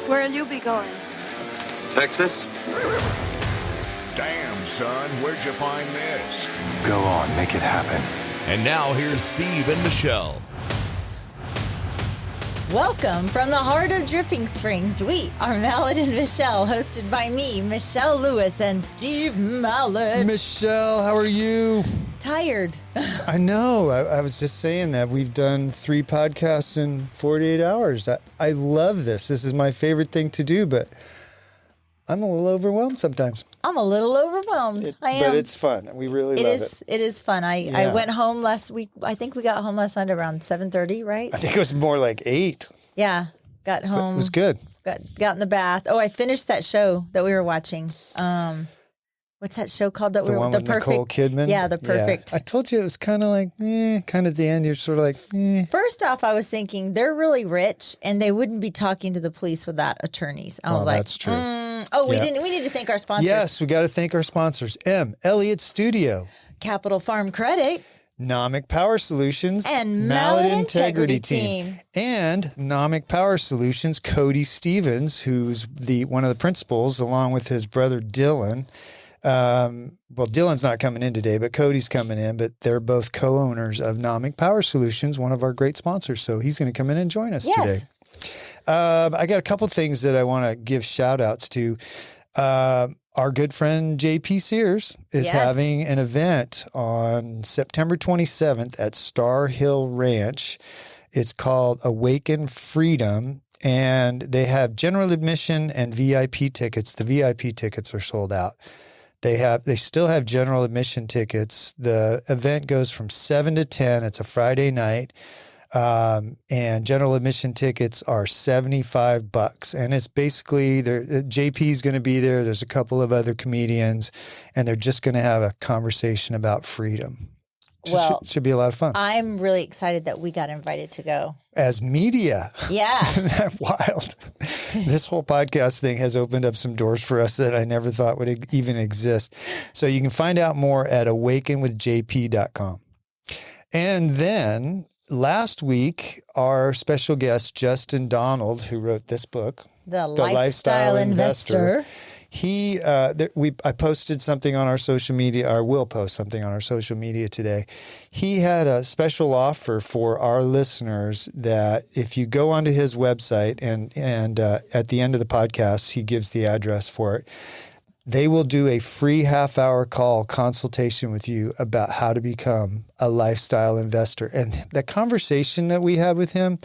Where'll you be going? Texas? Damn, son, where'd you find this? Go on, make it happen. And now here's Steve and Michelle. Welcome from the heart of Dripping Springs. We are Mallet and Michelle, hosted by me, Michelle Lewis, and Steve Mallet. Michelle, how are you? Tired. I know. I was just saying that. We've done 3 podcasts in 48 hours. I love this. This is my favorite thing to do, but I'm a little overwhelmed sometimes. I'm a little overwhelmed. I am. But it's fun. We really love it. It is fun. I went home last week. I think we got home last night around 7:30, right? I think it was more like 8. Yeah. Got home. It was good. Got in the bath. Oh, I finished that show that we were watching. What's that show called? The one with Nicole Kidman? Yeah, The Perfect. Yeah. I told you it was kind of like, kind of at the end, you're sort of like, First off, I was thinking they're really rich and they wouldn't be talking to the police without attorneys. I was like, that's true. We need to thank our sponsors. Yes, we got to thank our sponsors. Elliott Studio, Capital Farm Credit, NOMIC Power Solutions, and Mallet Integrity Team. And NOMIC Power Solutions, Cody Stevens, who's one of the principals, along with his brother Dylan. Well, Dylan's not coming in today, but Cody's coming in, but they're both co-owners of NOMIC Power Solutions, one of our great sponsors. So he's going to come in and join us today. I got a couple things that I want to give shout outs to. Our good friend JP Sears is having an event on September 27th at Star Hill Ranch. It's called Awaken Freedom. And they have general admission and VIP tickets. The VIP tickets are sold out. They still have general admission tickets. The event goes from 7 to 10. It's a Friday night. And general admission tickets are $75. And it's basically JP's going to be there. There's a couple of other comedians, and they're just going to have a conversation about freedom. Well, should be a lot of fun. I'm really excited that we got invited to go. As media. Yeah. Isn't that wild? This whole podcast thing has opened up some doors for us that I never thought would even exist. So you can find out more at awakenwithjp.com. And then last week, our special guest, Justin Donald, who wrote this book, The Lifestyle Investor. I posted something on our social media, or will post something on our social media today. He had a special offer for our listeners that if you go onto his website and at the end of the podcast, he gives the address for it. They will do a free half-hour call consultation with you about how to become a lifestyle investor. And the conversation that we had with him,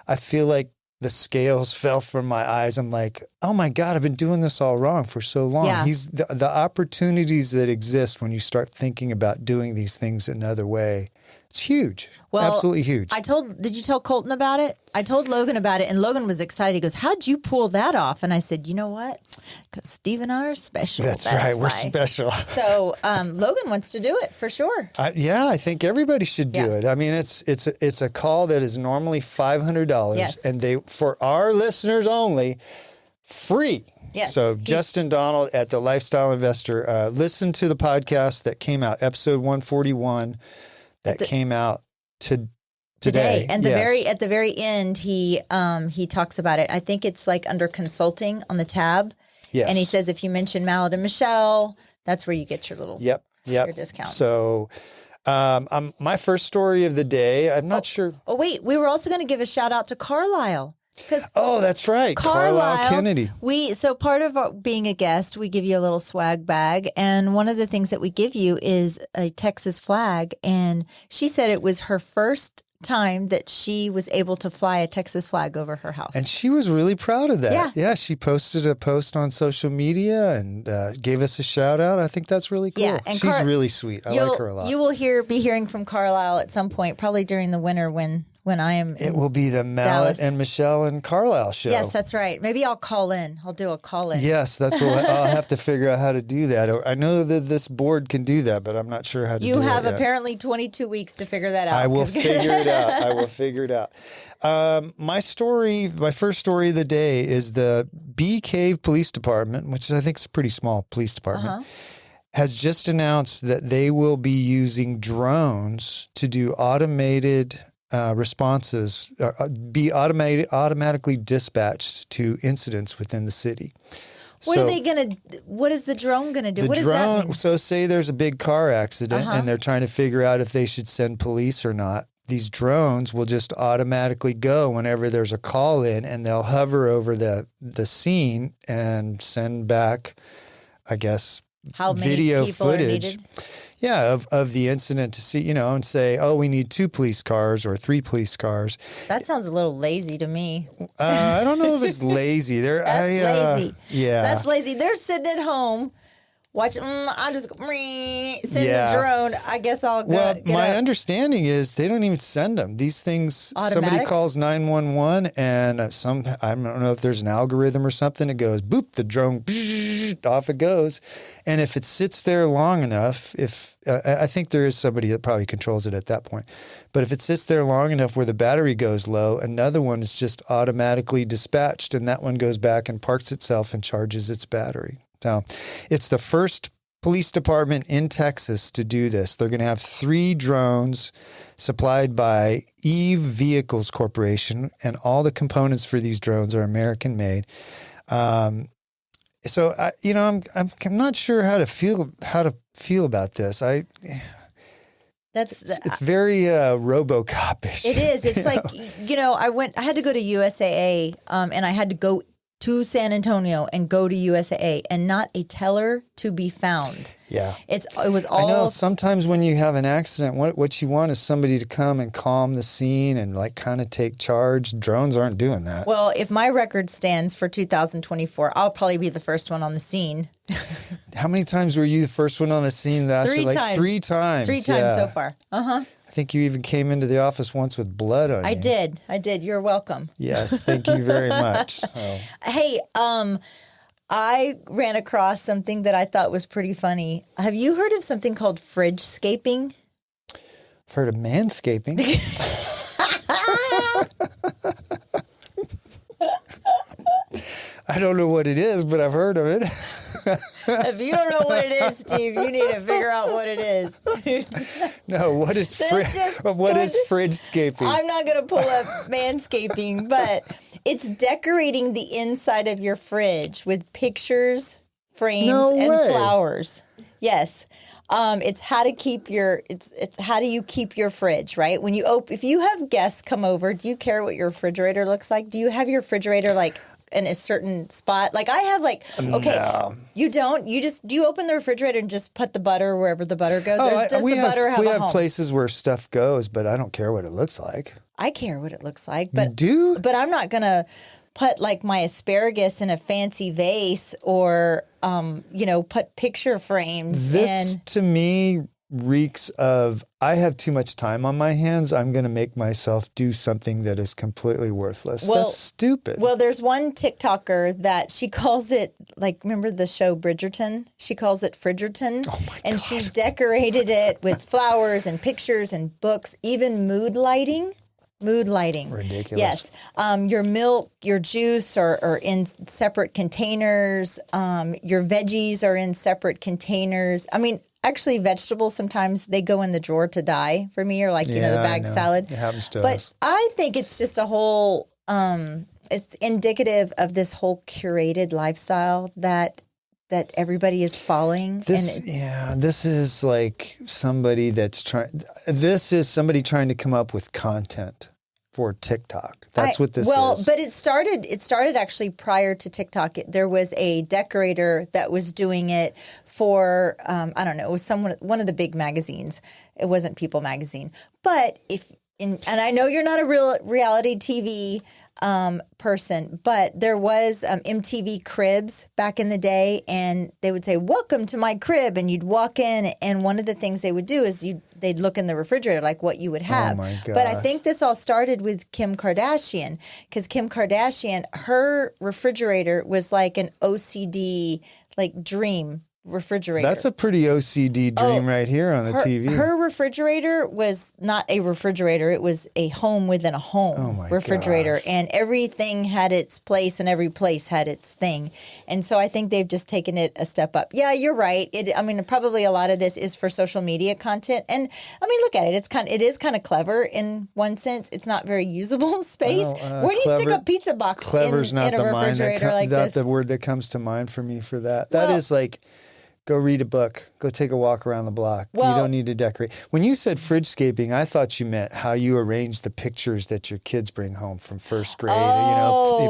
I feel like the scales fell from my eyes. I'm like, oh my God, I've been doing this all wrong for so long. Yeah. The opportunities that exist when you start thinking about doing these things another way. It's huge. Well, absolutely huge. Did you tell Colton about it? I told Logan about it, and Logan was excited. He goes, how'd you pull that off? And I said, you know what? Because Steve and I are special. That's right. why. We're special. So Logan wants to do it for sure. I think everybody should do it. I mean, it's a call that is normally $500, Yes. and for our listeners only, free. Yes. So Justin Donald at The Lifestyle Investor, listen to the podcast that came out, episode 141, came out today. And at the very end, he talks about it. I think it's like under consulting on the tab. Yes. And he says if you mention Mallet and Michelle, that's where you get your little your discount. So my first story of the day, I'm not sure. Oh, wait. We were also going to give a shout out to Carlisle. That's right. Carlisle Kennedy. So part of being a guest, we give you a little swag bag. And one of the things that we give you is a Texas flag. And she said it was her first time that she was able to fly a Texas flag over her house. And she was really proud of that. Yeah. Yeah, she posted a post on social media and gave us a shout out. I think that's really cool. Yeah, and she's really sweet. I like her a lot. You will be hearing from Carlisle at some point, probably during the winter when I am. It will be the Mallet and Michelle and Carlisle show. Yes, that's right. Maybe I'll call in. I'll do a call in. Yes, that's what I'll have to figure out how to do that. I know that this board can do that, but I'm not sure how to do it. You have apparently 22 weeks to figure that out. I will figure it out. I will figure it out. My first story of the day is the Bee Cave Police Department, which I think is a pretty small police department, has just announced that they will be using drones to do automated responses be automatically dispatched to incidents within the city. What is the drone going to do? The What does drone, that mean? so say there's a big car accident and they're trying to figure out if they should send police or not. These drones will just automatically go whenever there's a call in, and they'll hover over the scene and send back, I guess, How many video people footage. are needed? Yeah, of the incident to see, and say, oh, we need 2 police cars or 3 police cars. That sounds a little lazy to me. I don't know if it's lazy. That's lazy. Yeah. That's lazy. They're sitting at home watching. I just send Yeah. the drone. I guess I'll go. Well, get my up. understanding is they don't even send them. These things, somebody Automatic? calls 911 and I don't know if there's an algorithm or something. It goes, boop, the drone, off it goes. And if it sits there long enough, I think there is somebody that probably controls it at that point. But if it sits there long enough where the battery goes low, another one is just automatically dispatched, and that one goes back and parks itself and charges its battery. So it's the first police department in Texas to do this. They're going to have 3 drones supplied by Eve Vehicles Corporation, and all the components for these drones are American made. So I'm not sure how to feel about this. It's very RoboCop-ish. It is. It's like, I had to go to USAA, and I had to go to San Antonio and go to USAA, and not a teller to be found. Yeah. It was all. I know sometimes when you have an accident, what you want is somebody to come and calm the scene and like kind of take charge. Drones aren't doing that. Well, if my record stands for 2024, I'll probably be the first one on the scene. How many times were you the first one on the scene? 3 times. 3 times. 3 times yeah. so far. I think you even came into the office once with blood on you. I did. You're welcome. Yes, thank you very much. Oh. Hey, I ran across something that I thought was pretty funny. Have you heard of something called Fridgescaping? I've heard of manscaping. I don't know what it is, but I've heard of it. If you don't know what it is, Steve, you need to figure out what it is. No, what is fridgescaping? I'm not going to pull up manscaping, but it's decorating the inside of your fridge with pictures, frames, and flowers. Yes. It's how to keep it's how do you keep your fridge, right? When if you have guests come over, do you care what your refrigerator looks like? Do you have your refrigerator like in a certain spot? Like I have No. You don't? Do you open the refrigerator and just put the butter wherever the butter goes? Or does we the butter have we a have home? places where stuff goes, but I don't care what it looks like. I care what it looks like, but You do? But I'm not gonna put like my asparagus in a fancy vase or put picture frames. This to me reeks of I have too much time on my hands. I'm going to make myself do something that is completely worthless. That's stupid. Well, there's one TikToker that she calls it, like, remember the show Bridgerton? She calls it Fridgerton. Oh my and God. she's decorated it with flowers and pictures and books, even mood lighting. Ridiculous. Yes. Your milk, your juice are in separate containers. Your veggies are in separate containers. I mean, actually, vegetables, sometimes they go in the drawer to die for me, or like, the bag salad. It happens to But us. I think it's just a whole, it's indicative of this whole curated lifestyle that everybody is following. This is like somebody this is somebody trying to come up with content for TikTok. That's what this is. Well, but it started actually prior to TikTok. There was a decorator that was doing it for, I don't know, it was one of the big magazines. It wasn't People magazine. But and I know you're not a real reality TV person, but there was MTV Cribs back in the day, and they would say, "Welcome to my crib," and you'd walk in, and one of the things they would do is they'd look in the refrigerator like what you would have. Oh my But I gosh. think this all started with Kim Kardashian, because Kim Kardashian, her refrigerator was like an OCD like dream. refrigerator. That's a pretty OCD dream right here on the TV. Her refrigerator was not a refrigerator. It was a home within a home refrigerator. gosh. And everything had its place and every place had its thing. And so I think they've just taken it a step up. Yeah, you're right. Probably a lot of this is for social media content. And look at it. It is kind of clever in one sense. It's not very usable space. Where do you stick a pizza box Clever's not in a the mind refrigerator like not this? the word that comes to mind for me for that. That is like, go read a book. Go take a walk around the block. You don't need to decorate. When you said fridgescaping, I thought you meant how you arrange the pictures that your kids bring home from first grade.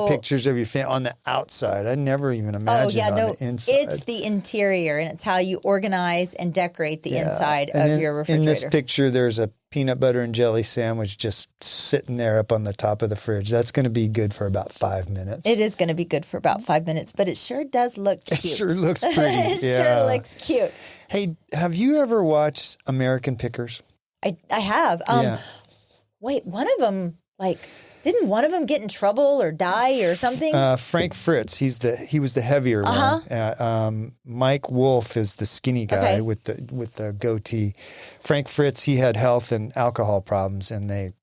Pictures of your family on the outside. I never even imagined on the inside. It's the interior, and it's how you organize and decorate the inside of your refrigerator. In this picture, there's a peanut butter and jelly sandwich just sitting there up on the top of the fridge. That's going to be good for about 5 minutes. It is going to be good for about 5 minutes, but it sure does look cute. It sure looks pretty. It sure looks cute. Hey, have you ever watched American Pickers? I have. Wait, one of them, didn't one of them get in trouble or die or something? Frank Fritz, he was the heavier one. Mike Wolf is the skinny guy with the goatee. Frank Fritz, he had health and alcohol problems, and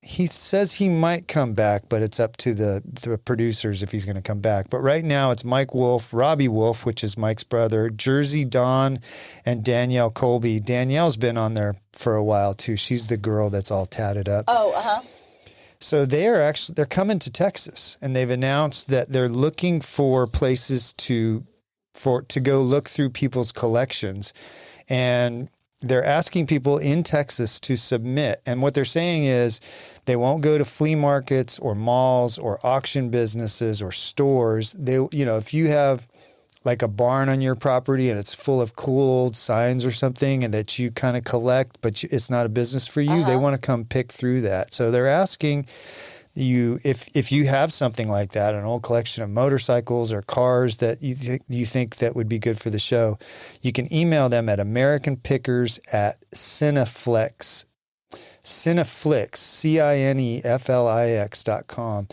he says he might come back, but it's up to the producers if he's going to come back. But right now it's Mike Wolf, Robbie Wolf, which is Mike's brother, Jersey Dawn, and Danielle Colby. Danielle's been on there for a while too. She's the girl that's all tatted up. So they're coming to Texas, and they've announced that they're looking for places to go look through people's collections, and they're asking people in Texas to submit. And what they're saying is they won't go to flea markets or malls or auction businesses or stores. If you have like a barn on your property and it's full of cool old signs or something and that you kind of collect, but it's not a business for you, they want to come pick through that. So they're asking you if you have something like that, an old collection of motorcycles or cars that you think that would be good for the show, you can email them at americanpickers@cineflix, cineflix.com.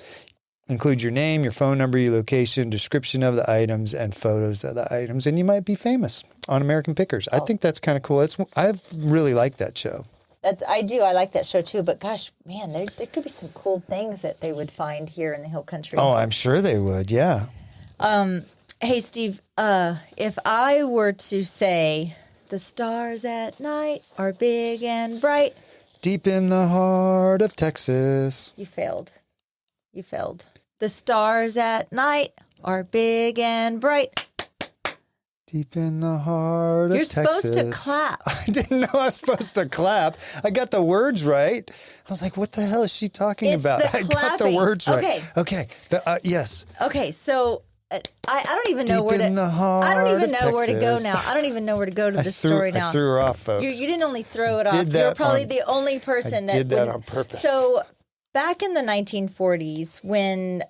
Include your name, your phone number, your location, description of the items, and photos of the items, and you might be famous on American Pickers. I think that's kind of cool. I really like that show. I do. I like that show too. But gosh, man, there could be some cool things that they would find here in the Hill Country. Oh, I'm sure they would. Yeah. Hey, Steve, if I were to say the stars at night are big and bright. Deep in the heart of Texas. You failed. The stars at night are big and bright. Deep in the heart of Texas. You're supposed to clap. I didn't know I was supposed to clap. I got the words right. I was like, what the hell is she talking about? The I got the words right. Okay. Yes. Okay, so I don't even know Deep in the heart I don't even of know where to go Texas. now. I don't even know where to go to the story now. I threw her off, folks. You didn't only throw it off. Did that You're probably on- the only person I did that on purpose. So back in the 1940s, when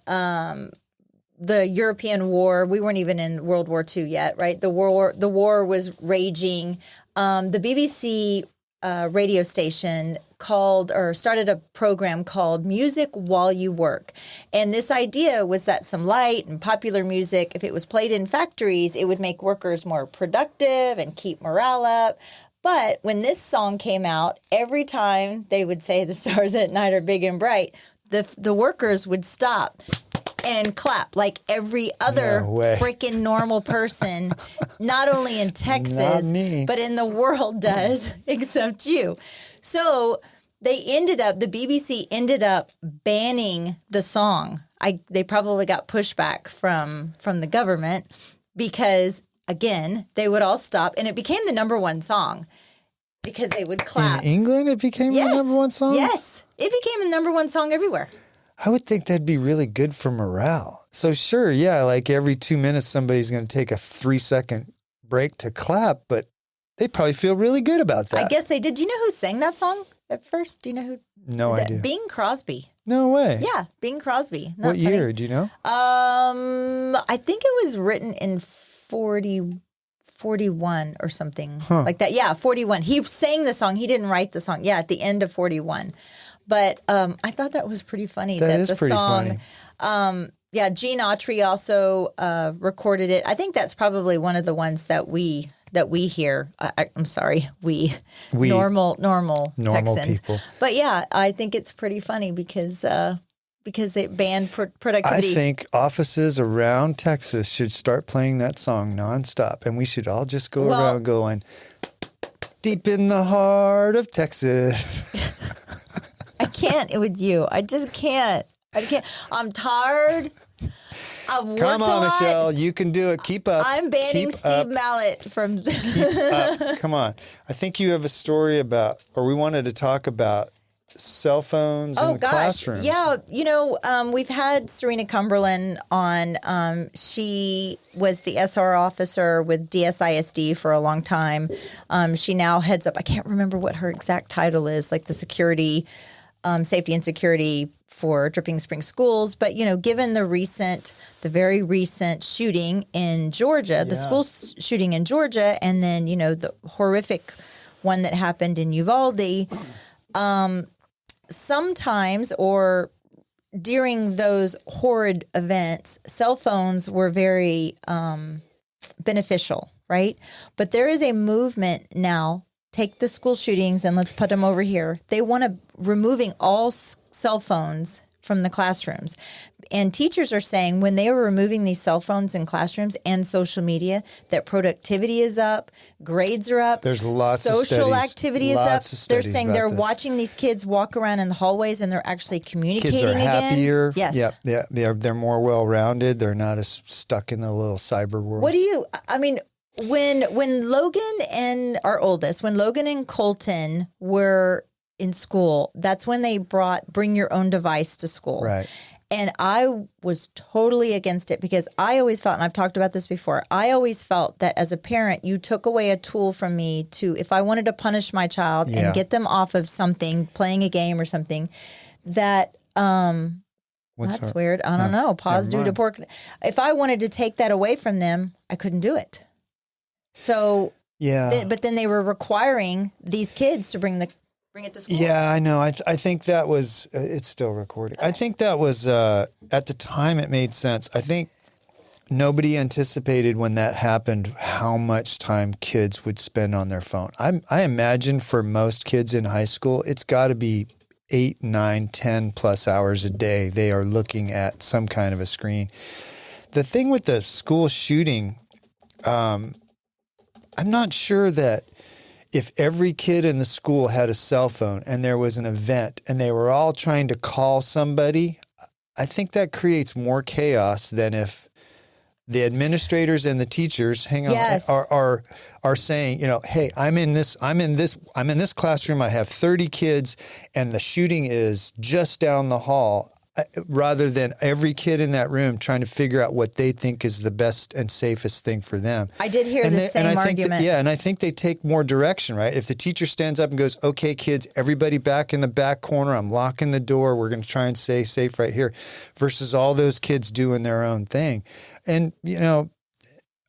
the European War, we weren't even in World War II yet, right? The war was raging. The BBC radio station started a program called Music While You Work. And this idea was that some light and popular music, if it was played in factories, it would make workers more productive and keep morale up. But when this song came out, every time they would say the stars at night are big and bright, the workers would stop and clap like every other freaking normal person, not only in Texas, but in the world does, except you. So the BBC ended up banning the song. They probably got pushback from the government because, again, they would all stop, and it became the number one song because they would clap. In England, it became the number one song? Yes. It became the number one song everywhere. I would think that'd be really good for morale. So sure, yeah, like every 2 minutes somebody's going to take a 3-second break to clap, but they'd probably feel really good about that. I guess they did. Do you know who sang that song at first? Do you know who? No idea. Bing Crosby. No way. Yeah, Bing Crosby. What year? Do you know? I think it was written in 41 or something like that. Yeah, 41. He sang the song. He didn't write the song. Yeah, at the end of 41. But I thought that was pretty funny. That is the pretty song, funny. Yeah, Gene Autry also recorded it. I think that's probably one of the ones that we hear. I'm sorry, we normal Texans. people. But yeah, I think it's pretty funny because they banned productivity. I think offices around Texas should start playing that song nonstop, and we should all just go around going, "Deep in the heart of Texas." I can't with you. I just can't. I can't. I'm tired. I've worked Come on, a lot. Michelle. You can do it. Keep up. I'm banning Keep Steve up. Mallet from. Keep up. Come on. I think you have a story about, or we wanted to talk about cell phones in the classrooms. Yeah, we've had Serena Cumberland on. She was the SR officer with DSISD for a long time. She now heads up, I can't remember what her exact title is, like the security, safety and security for Dripping Springs schools. But, given the very recent shooting in Georgia, the school shooting in Georgia, and then, the horrific one that happened in Uvalde, sometimes or during those horrid events, cell phones were very beneficial, right? But there is a movement now. Take the school shootings and let's put them over here. They want to removing all cell phones from the classrooms. And teachers are saying when they are removing these cell phones in classrooms and social media, that productivity is up, grades are up. There's lots of social studies, activity is lots up. of They're studies saying about they're this. watching these kids walk around in the hallways and they're actually communicating Kids are happier. again. Yes. Yeah. They're more well-rounded. They're not as stuck in the little cyber world. When Logan and our oldest, when Logan and Colton were in school, that's when they bring your own device to school. Right. And I was totally against it because I always felt, and I've talked about this before, I always felt that as a parent, you took away a tool from me to, if I wanted to punish my child and get them off of something, playing a game or something, that, that's weird. I don't know. Pause due to pork. If I wanted to take that away from them, I couldn't do it. So, but then they were requiring these kids to bring it to school. Yeah, I know. I think that was, it's still recording. I think that was, at the time it made sense. I think nobody anticipated when that happened how much time kids would spend on their phone. I imagine for most kids in high school, it's got to be 8, 9, 10 plus hours a day. They are looking at some kind of a screen. The thing with the school shooting, I'm not sure that if every kid in the school had a cell phone and there was an event and they were all trying to call somebody, I think that creates more chaos than if the administrators and the teachers are saying, hey, I'm in this classroom. I have 30 kids and the shooting is just down the hall. Rather than every kid in that room trying to figure out what they think is the best and safest thing for them. I did hear the same argument. And I think they take more direction, right? If the teacher stands up and goes, okay, kids, everybody back in the back corner, I'm locking the door, we're going to try and stay safe right here, versus all those kids doing their own thing. And,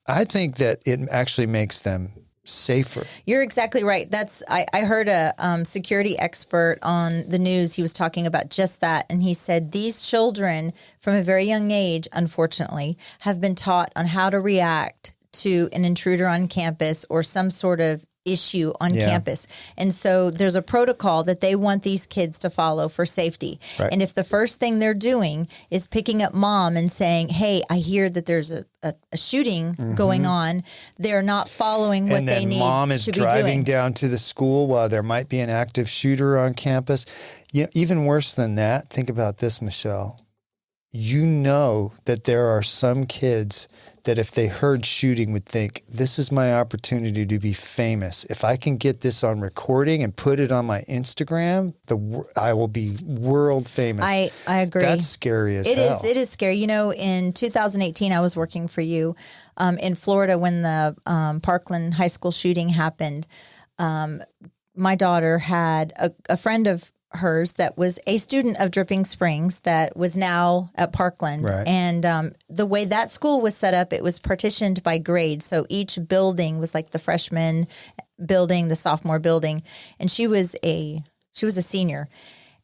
I think that it actually makes them safer. You're exactly right. I heard a security expert on the news. He was talking about just that. And he said these children from a very young age, unfortunately, have been taught on how to react to an intruder on campus or some sort of issue on campus. And so there's a protocol that they want these kids to follow for safety. Right. And if the first thing they're doing is picking up mom and saying, hey, I hear that there's a shooting going on, they're not following what they need to be doing. And then mom is driving down to the school while there might be an active shooter on campus. Even worse than that, think about this, Michelle. You know that there are some kids that if they heard shooting would think, this is my opportunity to be famous. If I can get this on recording and put it on my Instagram, I will be world famous. I agree. That's scary as hell. It is scary. In 2018, I was working for you in Florida when the Parkland High School shooting happened. My daughter had a friend of hers that was a student of Dripping Springs that was now at Parkland. Right. And the way that school was set up, it was partitioned by grade. So each building was like the freshman building, the sophomore building. And she was a senior.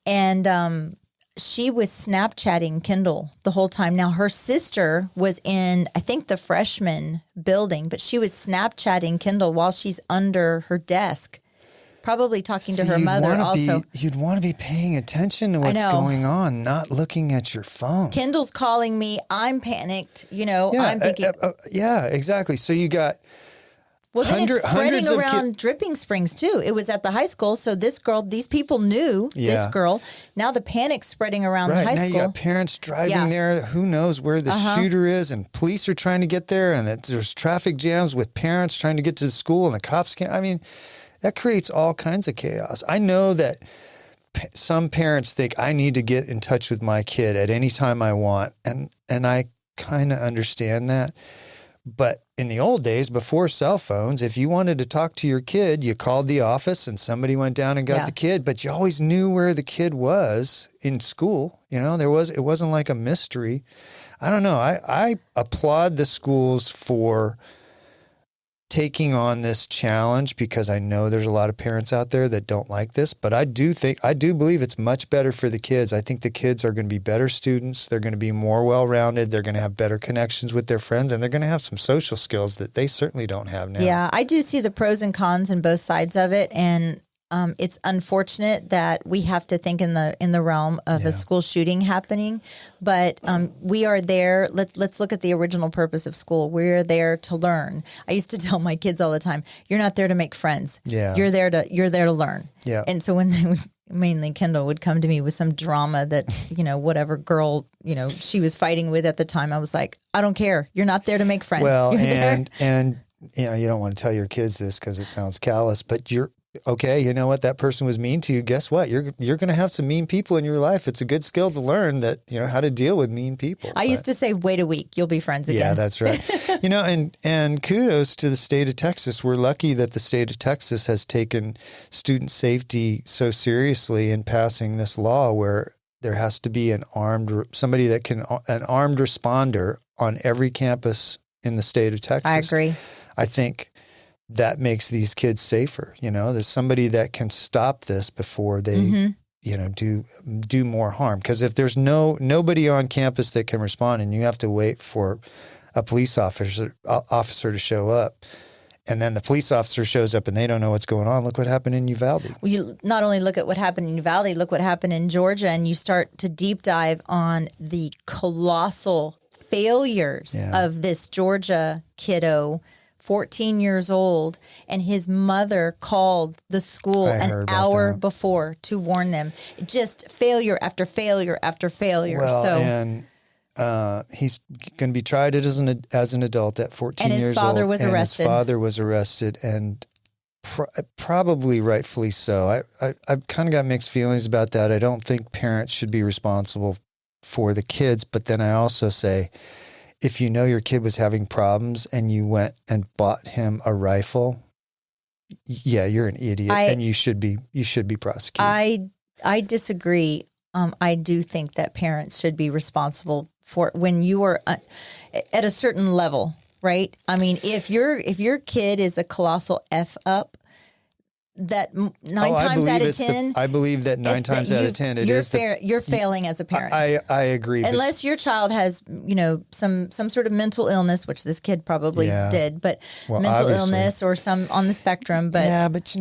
And she was Snapchatting Kendall the whole time. Now, her sister was in, I think, the freshman building, but she was Snapchatting Kendall while she's under her desk, probably talking to her mother also. You'd want to be paying attention to what's going on, not looking at your phone. Kendall's calling me. I'm panicked. I'm thinking. Yeah, exactly. So you got... Well, then it's spreading around Dripping Springs, too. It was at the high school, so these people knew this girl. Now the panic's spreading around the high school. Now you got parents driving there. Who knows where the shooter is, and police are trying to get there, and there's traffic jams with parents trying to get to the school, and the cops can't. I mean, that creates all kinds of chaos. I know that some parents think I need to get in touch with my kid at any time I want, and I kind of understand that. But in the old days, before cell phones, if you wanted to talk to your kid, you called the office and somebody went down and got the kid, but you always knew where the kid was in school. It wasn't like a mystery. I don't know. I applaud the schools for taking on this challenge, because I know there's a lot of parents out there that don't like this, but I do believe it's much better for the kids. I think the kids are going to be better students. They're going to be more well-rounded. They're going to have better connections with their friends, and they're going to have some social skills that they certainly don't have now. Yeah, I do see the pros and cons in both sides of it, and it's unfortunate that we have to think in the realm of a school shooting happening, but we are there. Let's look at the original purpose of school. We're there to learn. I used to tell my kids all the time, "You're not there to make friends. Yeah. You're there to learn." Yeah. And so when they would, mainly Kendall would come to me with some drama that whatever girl she was fighting with at the time, I was like, "I don't care. You're not there to make friends." Well, you're and you don't want to tell your kids this because it sounds callous, but you're. Okay, you know what? That person was mean to you. Guess what? You're going to have some mean people in your life. It's a good skill to learn that how to deal with mean people. I used to say, "Wait a week, you'll be friends again." Yeah, that's right. And kudos to the state of Texas. We're lucky that the state of Texas has taken student safety so seriously in passing this law, where there has to be an armed responder on every campus in the state of Texas. I agree. I think that makes these kids safer. There's somebody that can stop this before they, do more harm. Because if there's nobody on campus that can respond, and you have to wait for a police officer to show up, and then the police officer shows up and they don't know what's going on. Look what happened in Uvalde. Well, you not only look at what happened in Uvalde, look what happened in Georgia, and you start to deep dive on the colossal failures of this Georgia kiddo, 14 years old, and his mother called the school an hour before to warn them. Just failure after failure after failure. Well, and he's going to be tried as an adult at 14 years old. And his father was arrested. His father was arrested, and probably rightfully so. I've kind of got mixed feelings about that. I don't think parents should be responsible for the kids, but then I also say, if you know your kid was having problems and you went and bought him a rifle, you're an idiot, and you should be prosecuted. I disagree. I do think that parents should be responsible for when you are at a certain level, right? I mean, if your kid is a colossal F up, that nine times out of 10, I believe that 9 times out of 10, you're failing as a parent. I agree. Unless your child has, some sort of mental illness, which this kid probably did, but mental illness or some on the spectrum. But but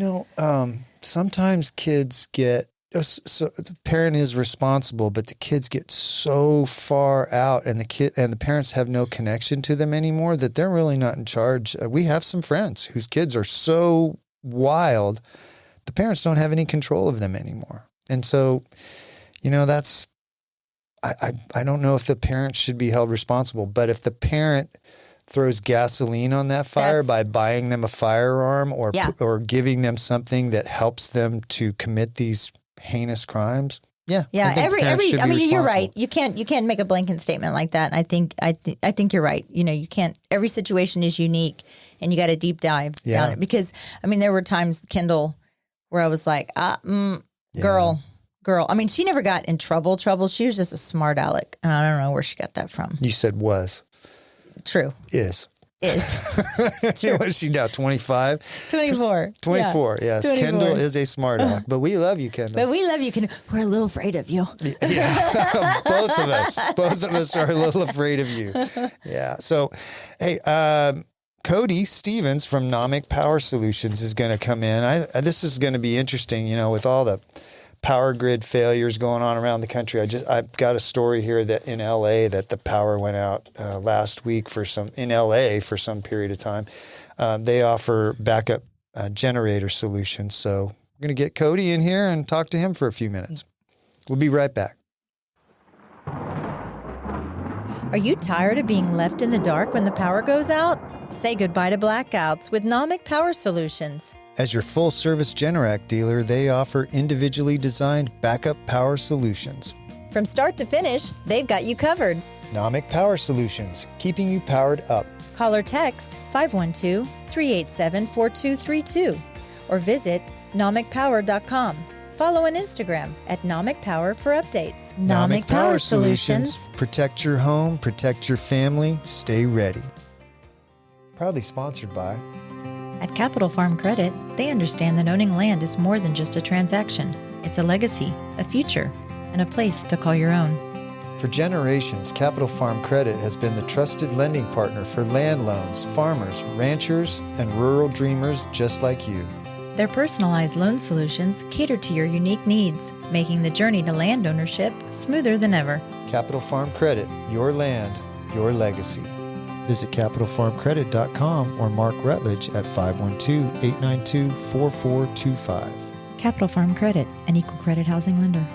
sometimes kids get. So the parent is responsible, but the kids get so far out, and the parents have no connection to them anymore that they're really not in charge. We have some friends whose kids are so wild, the parents don't have any control of them anymore. And so, that's, I don't know if the parent should be held responsible, but if the parent throws gasoline on that fire by buying them a firearm or giving them something that helps them to commit these heinous crimes. Yeah. You're right. You can't make a blanket statement like that. And I think you're right. You can't, every situation is unique, and you got to deep dive down it, because there were times, Kendall, where I was like, girl. I mean, she never got in trouble. She was just a smart aleck, and I don't know where she got that from. You said was. True. Is. is. What is she now, 25? 24. 24, yes. 24. Kendall is a smart aleck, but we love you, Kendall. But we love you. We're a little afraid of you. Yeah, both of us are a little afraid of you. Yeah. So, hey, Cody Stevens from NOMIC Power Solutions is going to come in. This is going to be interesting, with all the power grid failures going on around the country. I've got a story here that in LA that the power went out last week in LA for some period of time. They offer backup generator solutions. So we're going to get Cody in here and talk to him for a few minutes. We'll be right back. Are you tired of being left in the dark when the power goes out? Say goodbye to blackouts with NOMIC Power Solutions. As your full-service Generac dealer, they offer individually designed backup power solutions. From start to finish, they've got you covered. NOMIC Power Solutions, keeping you powered up. Call or text 512-387-4232 or visit nomicpower.com. Follow on Instagram at NOMIC Power for updates. NOMIC Power Solutions. Protect your home, protect your family, stay ready. Proudly sponsored by... At Capital Farm Credit, they understand that owning land is more than just a transaction. It's a legacy, a future, and a place to call your own. For generations, Capital Farm Credit has been the trusted lending partner for land loans, farmers, ranchers, and rural dreamers just like you. Their personalized loan solutions cater to your unique needs, making the journey to land ownership smoother than ever. Capital Farm Credit, your land, your legacy. Visit CapitalFarmCredit.com or Mark Rutledge at 512-892-4425. Capital Farm Credit, an equal credit housing lender.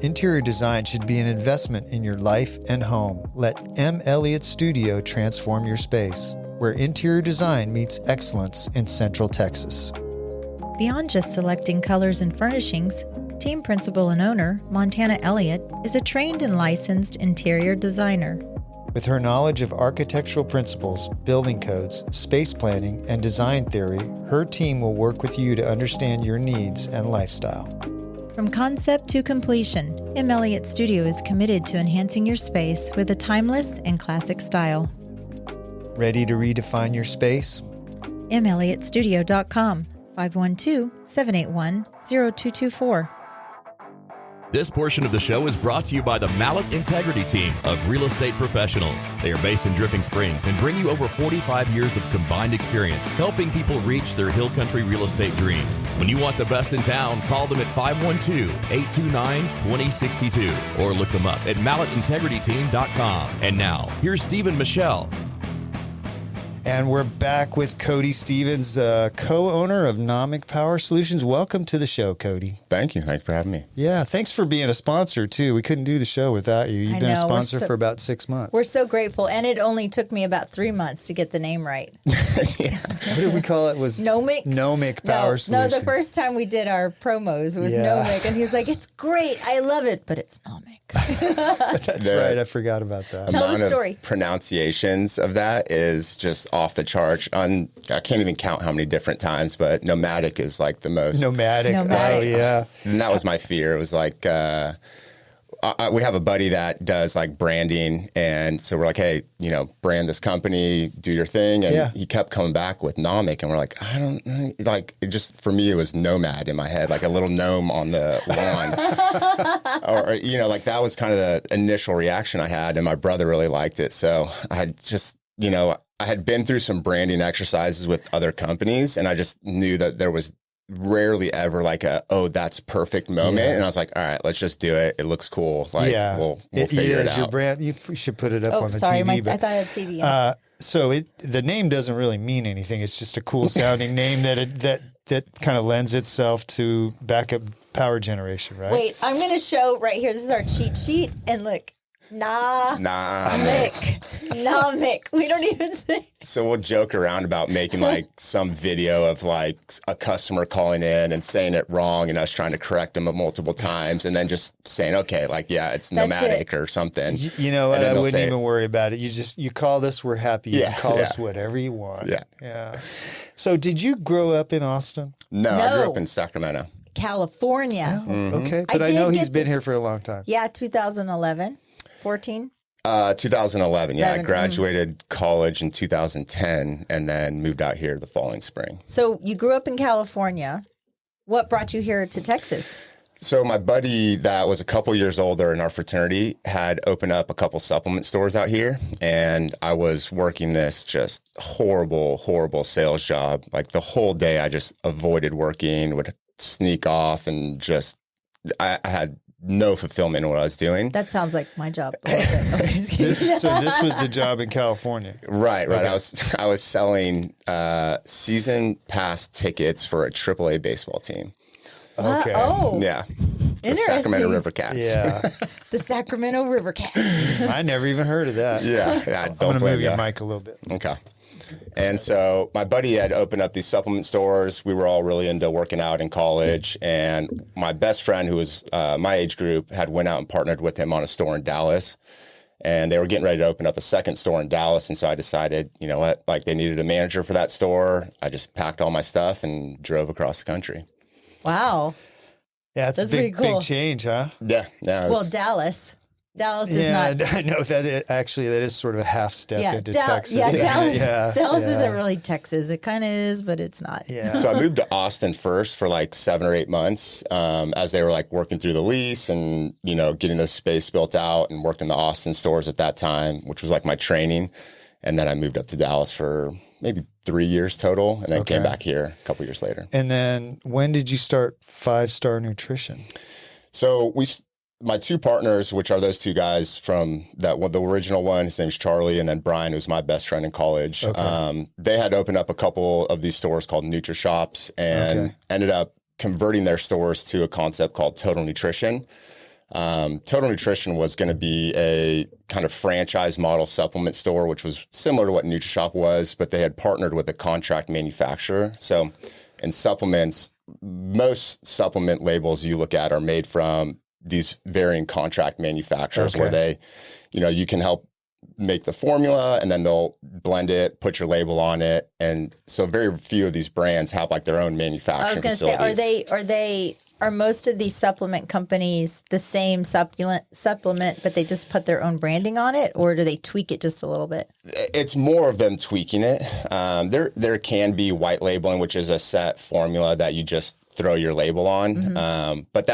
Interior design should be an investment in your life and home. Let M. Elliott Studio transform your space, where interior design meets excellence in Central Texas. Beyond just selecting colors and furnishings, team principal and owner, Montana Elliott, is a trained and licensed interior designer. With her knowledge of architectural principles, building codes, space planning, and design theory, her team will work with you to understand your needs and lifestyle. From concept to completion, M. Elliott Studio is committed to enhancing your space with a timeless and classic style. Ready to redefine your space? melliottstudio.com, 512-781-0224. This portion of the show is brought to you by the Mallet Integrity Team of real estate professionals. They are based in Dripping Springs and bring you over 45 years of combined experience helping people reach their hill country real estate dreams. When you want the best in town, call them at 512-829-2062 or look them up at malletintegrityteam.com. And now, here's Steve and Michelle. And we're back with Cody Stevens, the co-owner of NOMIC Power Solutions. Welcome to the show, Cody. Thank you. Thanks for having me. Yeah, thanks for being a sponsor, too. We couldn't do the show without you. You've been a sponsor for about 6 months. We're so grateful, and it only took me about 3 months to get the name right. What did we call it? Was NOMIC? NOMIC Power Solutions. No, the first time we did our promos was NOMIC, and he's like, it's great, I love it, but it's NOMIC. That's right, I forgot about that. Tell the story. Pronunciations of that is just off the charts. I can't even count how many different times, but nomadic is like the most. Nomadic. Oh, yeah. And that was my fear. It was like, we have a buddy that does like branding. And so we're like, hey, brand this company, do your thing. And he kept coming back with NOMIC. And we're like, I don't know. Like, it just, for me, it was nomad in my head, like a little gnome on the lawn. or, like that was kind of the initial reaction I had. And my brother really liked it. So I had just, I had been through some branding exercises with other companies, and I just knew that there was rarely ever like that's perfect moment. Yeah. And I was like, all right, let's just do it. It looks cool. Like, we'll figure it out. Your brand, you should put it up on the TV. I thought I had TV. So the name doesn't really mean anything. It's just a cool sounding name that kind of lends itself to backup power generation, right? Wait, I'm going to show right here. This is our cheat sheet. And look. NOMIC. We don't even say. So we'll joke around about making like some video of like a customer calling in and saying it wrong and us trying to correct them multiple times and then just saying, okay, like, it's nomadic or something. You know what? I wouldn't even worry about it. You call us, we're happy. You call us whatever you want. Yeah. So did you grow up in Austin? No, I grew up in Sacramento. California. Oh, okay. But I know he's been here for a long time. Yeah, 2011. 14. 2011. Yeah, I graduated college in 2010 and then moved out here the following spring. So you grew up in California. What brought you here to Texas? So my buddy that was a couple years older in our fraternity had opened up a couple supplement stores out here. And I was working this just horrible sales job. Like the whole day I just avoided working, would sneak off, and just, I had no fulfillment in what I was doing. That sounds like my job. So this was the job in California. Right. Okay. I was selling season pass tickets for a AAA baseball team. Okay. Yeah. The Interesting. Sacramento River Cats. Yeah. The Sacramento River Cats. I never even heard of that. Yeah. I'm going to move your mic a little bit. Okay. And so my buddy had opened up these supplement stores. We were all really into working out in college. And my best friend, who was my age group, had went out and partnered with him on a store in Dallas. And they were getting ready to open up a second store in Dallas. And so I decided, you know what, like they needed a manager for that store. I just packed all my stuff and drove across the country. Wow. Yeah, it's a big change, huh? Yeah. Well, Dallas is not. I know that that is sort of a half step into Texas. Yeah, Dallas isn't really Texas. It kind of is, but it's not. Yeah. So I moved to Austin first for like 7 or 8 months as they were like working through the lease and, you know, getting the space built out, and worked in the Austin stores at that time, which was like my training. And then I moved up to Dallas for maybe 3 years total, and then came back here a couple years later. And then when did you start 5 Star Nutrition? So my two partners, which are those two guys from the original one, his name's Charlie, and then Brian, who's my best friend in college. They had opened up a couple of these stores called NutriShops and ended up converting their stores to a concept called Total Nutrition. Total Nutrition was going to be a kind of franchise model supplement store, which was similar to what NutriShop was, but they had partnered with a contract manufacturer. So in supplements, most supplement labels you look at are made from these varying contract manufacturers where they, you know, you can help make the formula and then they'll blend it, put your label on it. And so very few of these brands have like their own manufacturing facilities. I was going to say, are most of these supplement companies the same supplement, but they just put their own branding on it, or do they tweak it just a little bit? It's more of them tweaking it. There can be white labeling, which is a set formula that you just throw your label on. Mm-hmm. But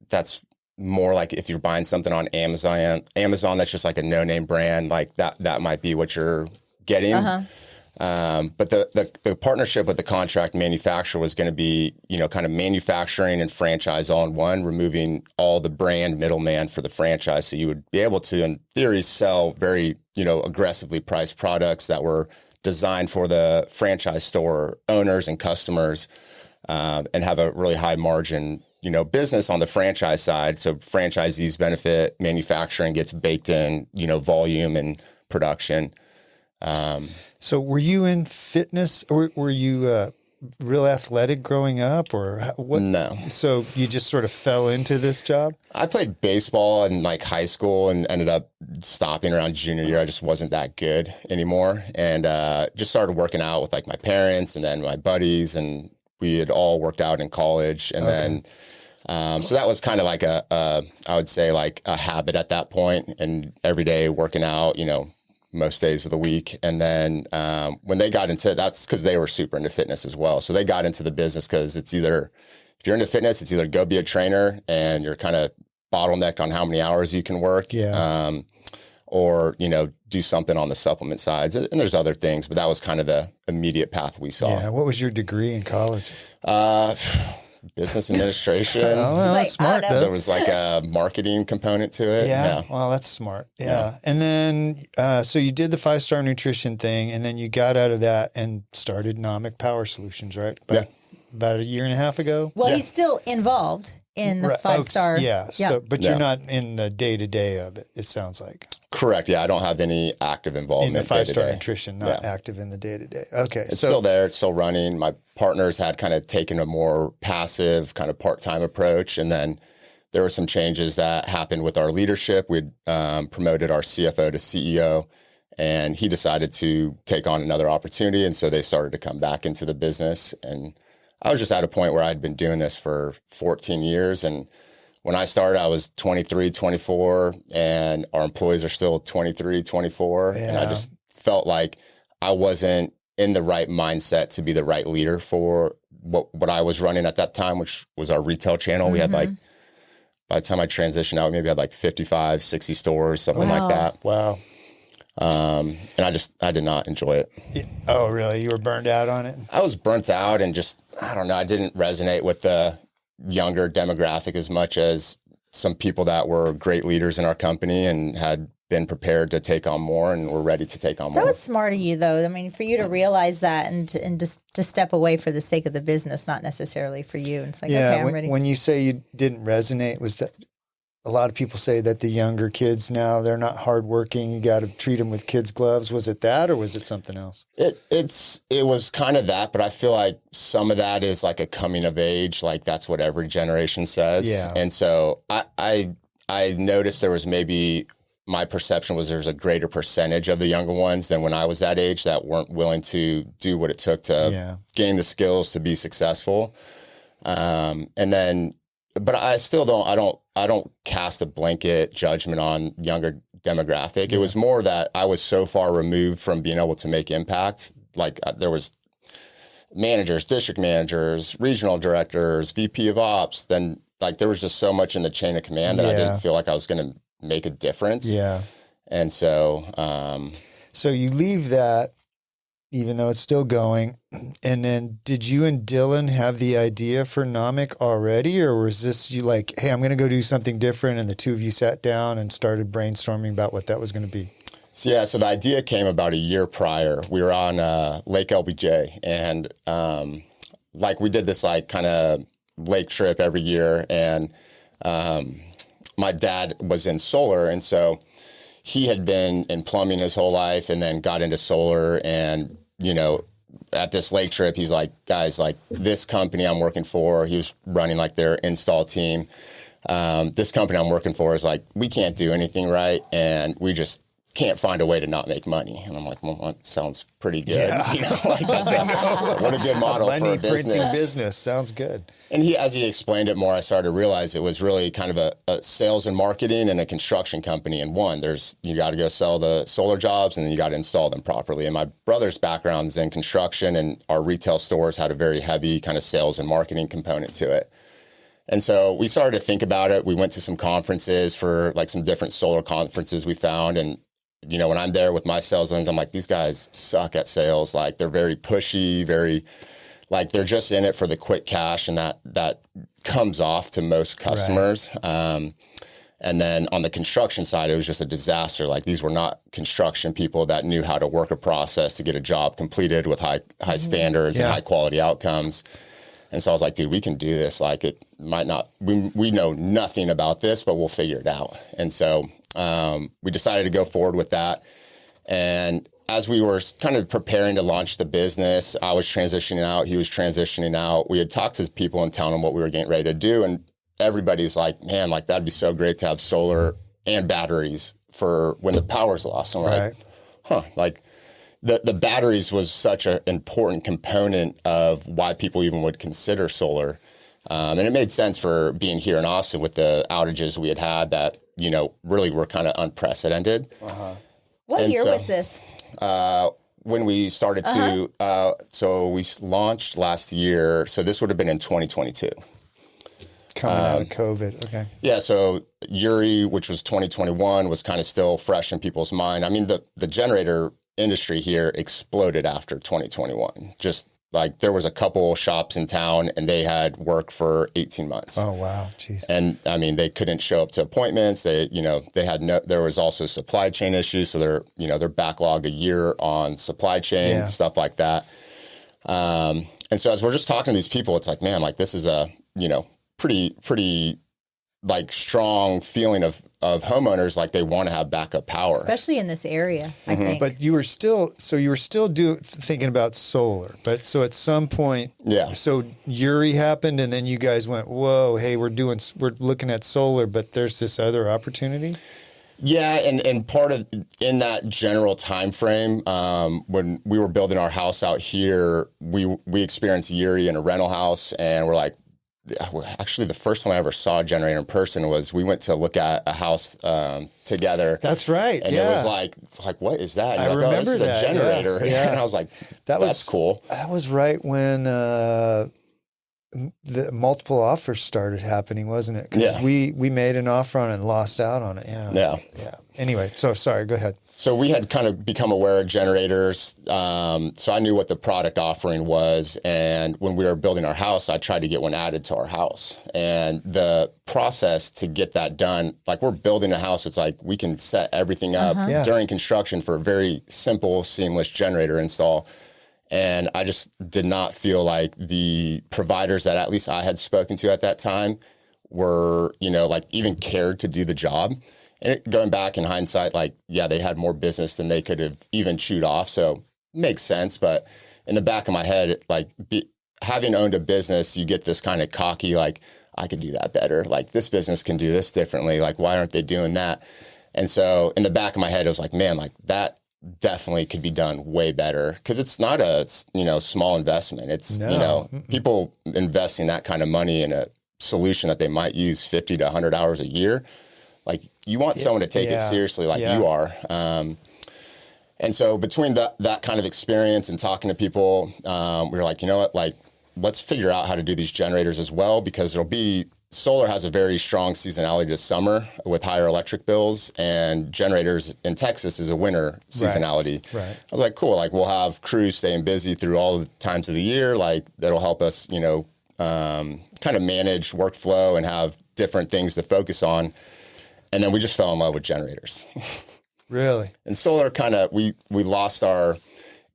that's more like if you're buying something on Amazon, that's just like a no-name brand, like that might be what you're getting. But the partnership with the contract manufacturer was going to be, you know, kind of manufacturing and franchise all in one, removing all the brand middleman for the franchise. So you would be able to, in theory, sell very, you know, aggressively priced products that were designed for the franchise store owners and customers, and have a really high margin, you know, business on the franchise side. So franchisees benefit, manufacturing gets baked in, you know, volume and production. So were you in fitness, or were you real athletic growing up, or what? No. So you just sort of fell into this job? I played baseball in like high school and ended up stopping around junior year. I just wasn't that good anymore, and just started working out with like my parents and then my buddies, and we had all worked out in college. And then so that was kind of like I would say like a habit at that point, and every day working out, you know, most days of the week. And then when they got into that's because they were super into fitness as well. So they got into the business because it's either, if you're into fitness, it's either go be a trainer and you're kind of bottlenecked on how many hours you can work, or, you know, do something on the supplement sides. And there's other things, but that was kind of the immediate path we saw. Yeah. What was your degree in college? Business administration. Oh, well, that's smart. There was like a marketing component to it. Yeah. Well, that's smart. Yeah. And then, so you did the 5 Star Nutrition thing, and then you got out of that and started NOMIC Power Solutions, right? About a year and a half ago. Well, he's still involved in the 5 Star. Yeah. So, but you're not in the day-to-day of it, it sounds like. Correct. Yeah. I don't have any active involvement in the 5 Star Nutrition, not active in the day-to-day. Okay. It's still there. It's still running. My partners had kind of taken a more passive kind of part-time approach. And then there were some changes that happened with our leadership. We'd promoted our CFO to CEO, and he decided to take on another opportunity. And so they started to come back into the business. And I was just at a point where I'd been doing this for 14 years and when I started, I was 23, 24, and our employees are still 23, 24. Yeah. And I just felt like I wasn't in the right mindset to be the right leader for what I was running at that time, which was our retail channel. We had like, by the time I transitioned out, maybe I had like 55, 60 stores, something like that. Wow. And I did not enjoy it. Oh, really? You were burned out on it? I was burnt out and just, I don't know, I didn't resonate with the younger demographic as much as some people that were great leaders in our company and had been prepared to take on more and were ready to take on more. That was smart of you, though. I mean, for you to realize that and just to step away for the sake of the business, not necessarily for you. And it's like, okay, I'm ready. When you say you didn't resonate, was that a lot of people say that the younger kids now, they're not hardworking. You got to treat them with kids' gloves. Was it that, or was it something else? It was kind of that, but I feel like some of that is like a coming of age. Like that's what every generation says. Yeah. And so I noticed there was maybe my perception was there's a greater percentage of the younger ones than when I was that age that weren't willing to do what it took to gain the skills to be successful. But I still I don't cast a blanket judgment on younger demographic. It was more that I was so far removed from being able to make impact. Like there was managers, district managers, regional directors, VP of ops. Then like there was just so much in the chain of command that I didn't feel like I was going to make a difference. Yeah. And so, so you leave that, even though it's still going. And then did you and Dylan have the idea for NOMIC already? Or was this you like, hey, I'm going to go do something different. And the two of you sat down and started brainstorming about what that was going to be? So the idea came about a year prior. We were on Lake LBJ and like we did this like kind of lake trip every year. And my dad was in solar. And so he had been in plumbing his whole life and then got into solar. And, you know, at this lake trip, he's like, guys, like this company I'm working for, he was running like their install team. This company I'm working for is like, we can't do anything right. And we just can't find a way to not make money. And I'm like, well, that sounds pretty good. Yeah. You know, like that's what a good model for a business. Printing business sounds good. And as he explained it more, I started to realize it was really kind of a sales and marketing and a construction company in one. You got to go sell the solar jobs and then you got to install them properly. And my brother's background is in construction and our retail stores had a very heavy kind of sales and marketing component to it. And so we started to think about it. We went to some conferences for like some different solar conferences we found. And you know, when I'm there with my sales lens, I'm like, these guys suck at sales. Like they're very pushy, very like they're just in it for the quick cash. And that comes off to most customers. Right. And then on the construction side, it was just a disaster. Like these were not construction people that knew how to work a process to get a job completed with high standards and high quality outcomes. And so I was like, dude, we can do this. Like it might not, we know nothing about this, but we'll figure it out. And so we decided to go forward with that. And as we were kind of preparing to launch the business, I was transitioning out, he was transitioning out. We had talked to people and telling them what we were getting ready to do. And everybody's like, man, like that'd be so great to have solar and batteries for when the power's lost. And we're like, like the batteries was such an important component of why people even would consider solar. And it made sense for being here in Austin with the outages we had that, you know, really were kind of unprecedented. What year was this? When we started so we launched last year. So this would have been in 2022. Coming out of COVID. Okay. Yeah. So Uri, which was 2021, was kind of still fresh in people's mind. I mean, the generator industry here exploded after 2021. Just like there was a couple shops in town and they had work for 18 months. Oh, wow. Jeez. And I mean, they couldn't show up to appointments. There was also supply chain issues. So they're backlogged a year on supply chain, stuff like that. And so as we're just talking to these people, it's like, man, like this is a, you know, pretty like strong feeling of homeowners, like they want to have backup power, especially in this area. I think. But you were still thinking about solar. But so at some point, So Uri happened, and then you guys went, whoa, hey, we're looking at solar, but there's this other opportunity. Yeah, and part of in that general time frame, when we were building our house out here, we experienced Uri in a rental house, and we're like, actually the first time I ever saw a generator in person was we went to look at a house together. That's right. And it was like, what is that? And I you're like, remember this is that. a generator. Yeah. And I was like, that's cool. That was right when the multiple offers started happening, wasn't it? Because we made an offer on it and lost out on it. Yeah. Anyway, so sorry, go ahead. So we had kind of become aware of generators. So I knew what the product offering was. And when we were building our house, I tried to get one added to our house. And the process to get that done, like we're building a house, it's like we can set everything up during construction for a very simple, seamless generator install. And I just did not feel like the providers that at least I had spoken to at that time were, like even cared to do the job. And going back in hindsight, like, they had more business than they could have even chewed off. So makes sense. But in the back of my head, like having owned a business, you get this kind of cocky, like, I could do that better. Like this business can do this differently. Like, why aren't they doing that? And so in the back of my head, it was like, man, like that definitely could be done way better. Cause it's not a, small investment. It's, people investing that kind of money in a solution that they might use 50 to 100 hours a year. Like you want someone to take it seriously like you are. And so between that kind of experience and talking to people, we were like, you know what, like let's figure out how to do these generators as well, because solar has a very strong seasonality this summer with higher electric bills, and generators in Texas is a winter seasonality. Right. I was like, cool. Like we'll have crews staying busy through all the times of the year. Like that'll help us, kind of manage workflow and have different things to focus on. And then we just fell in love with generators. Really? And solar we lost our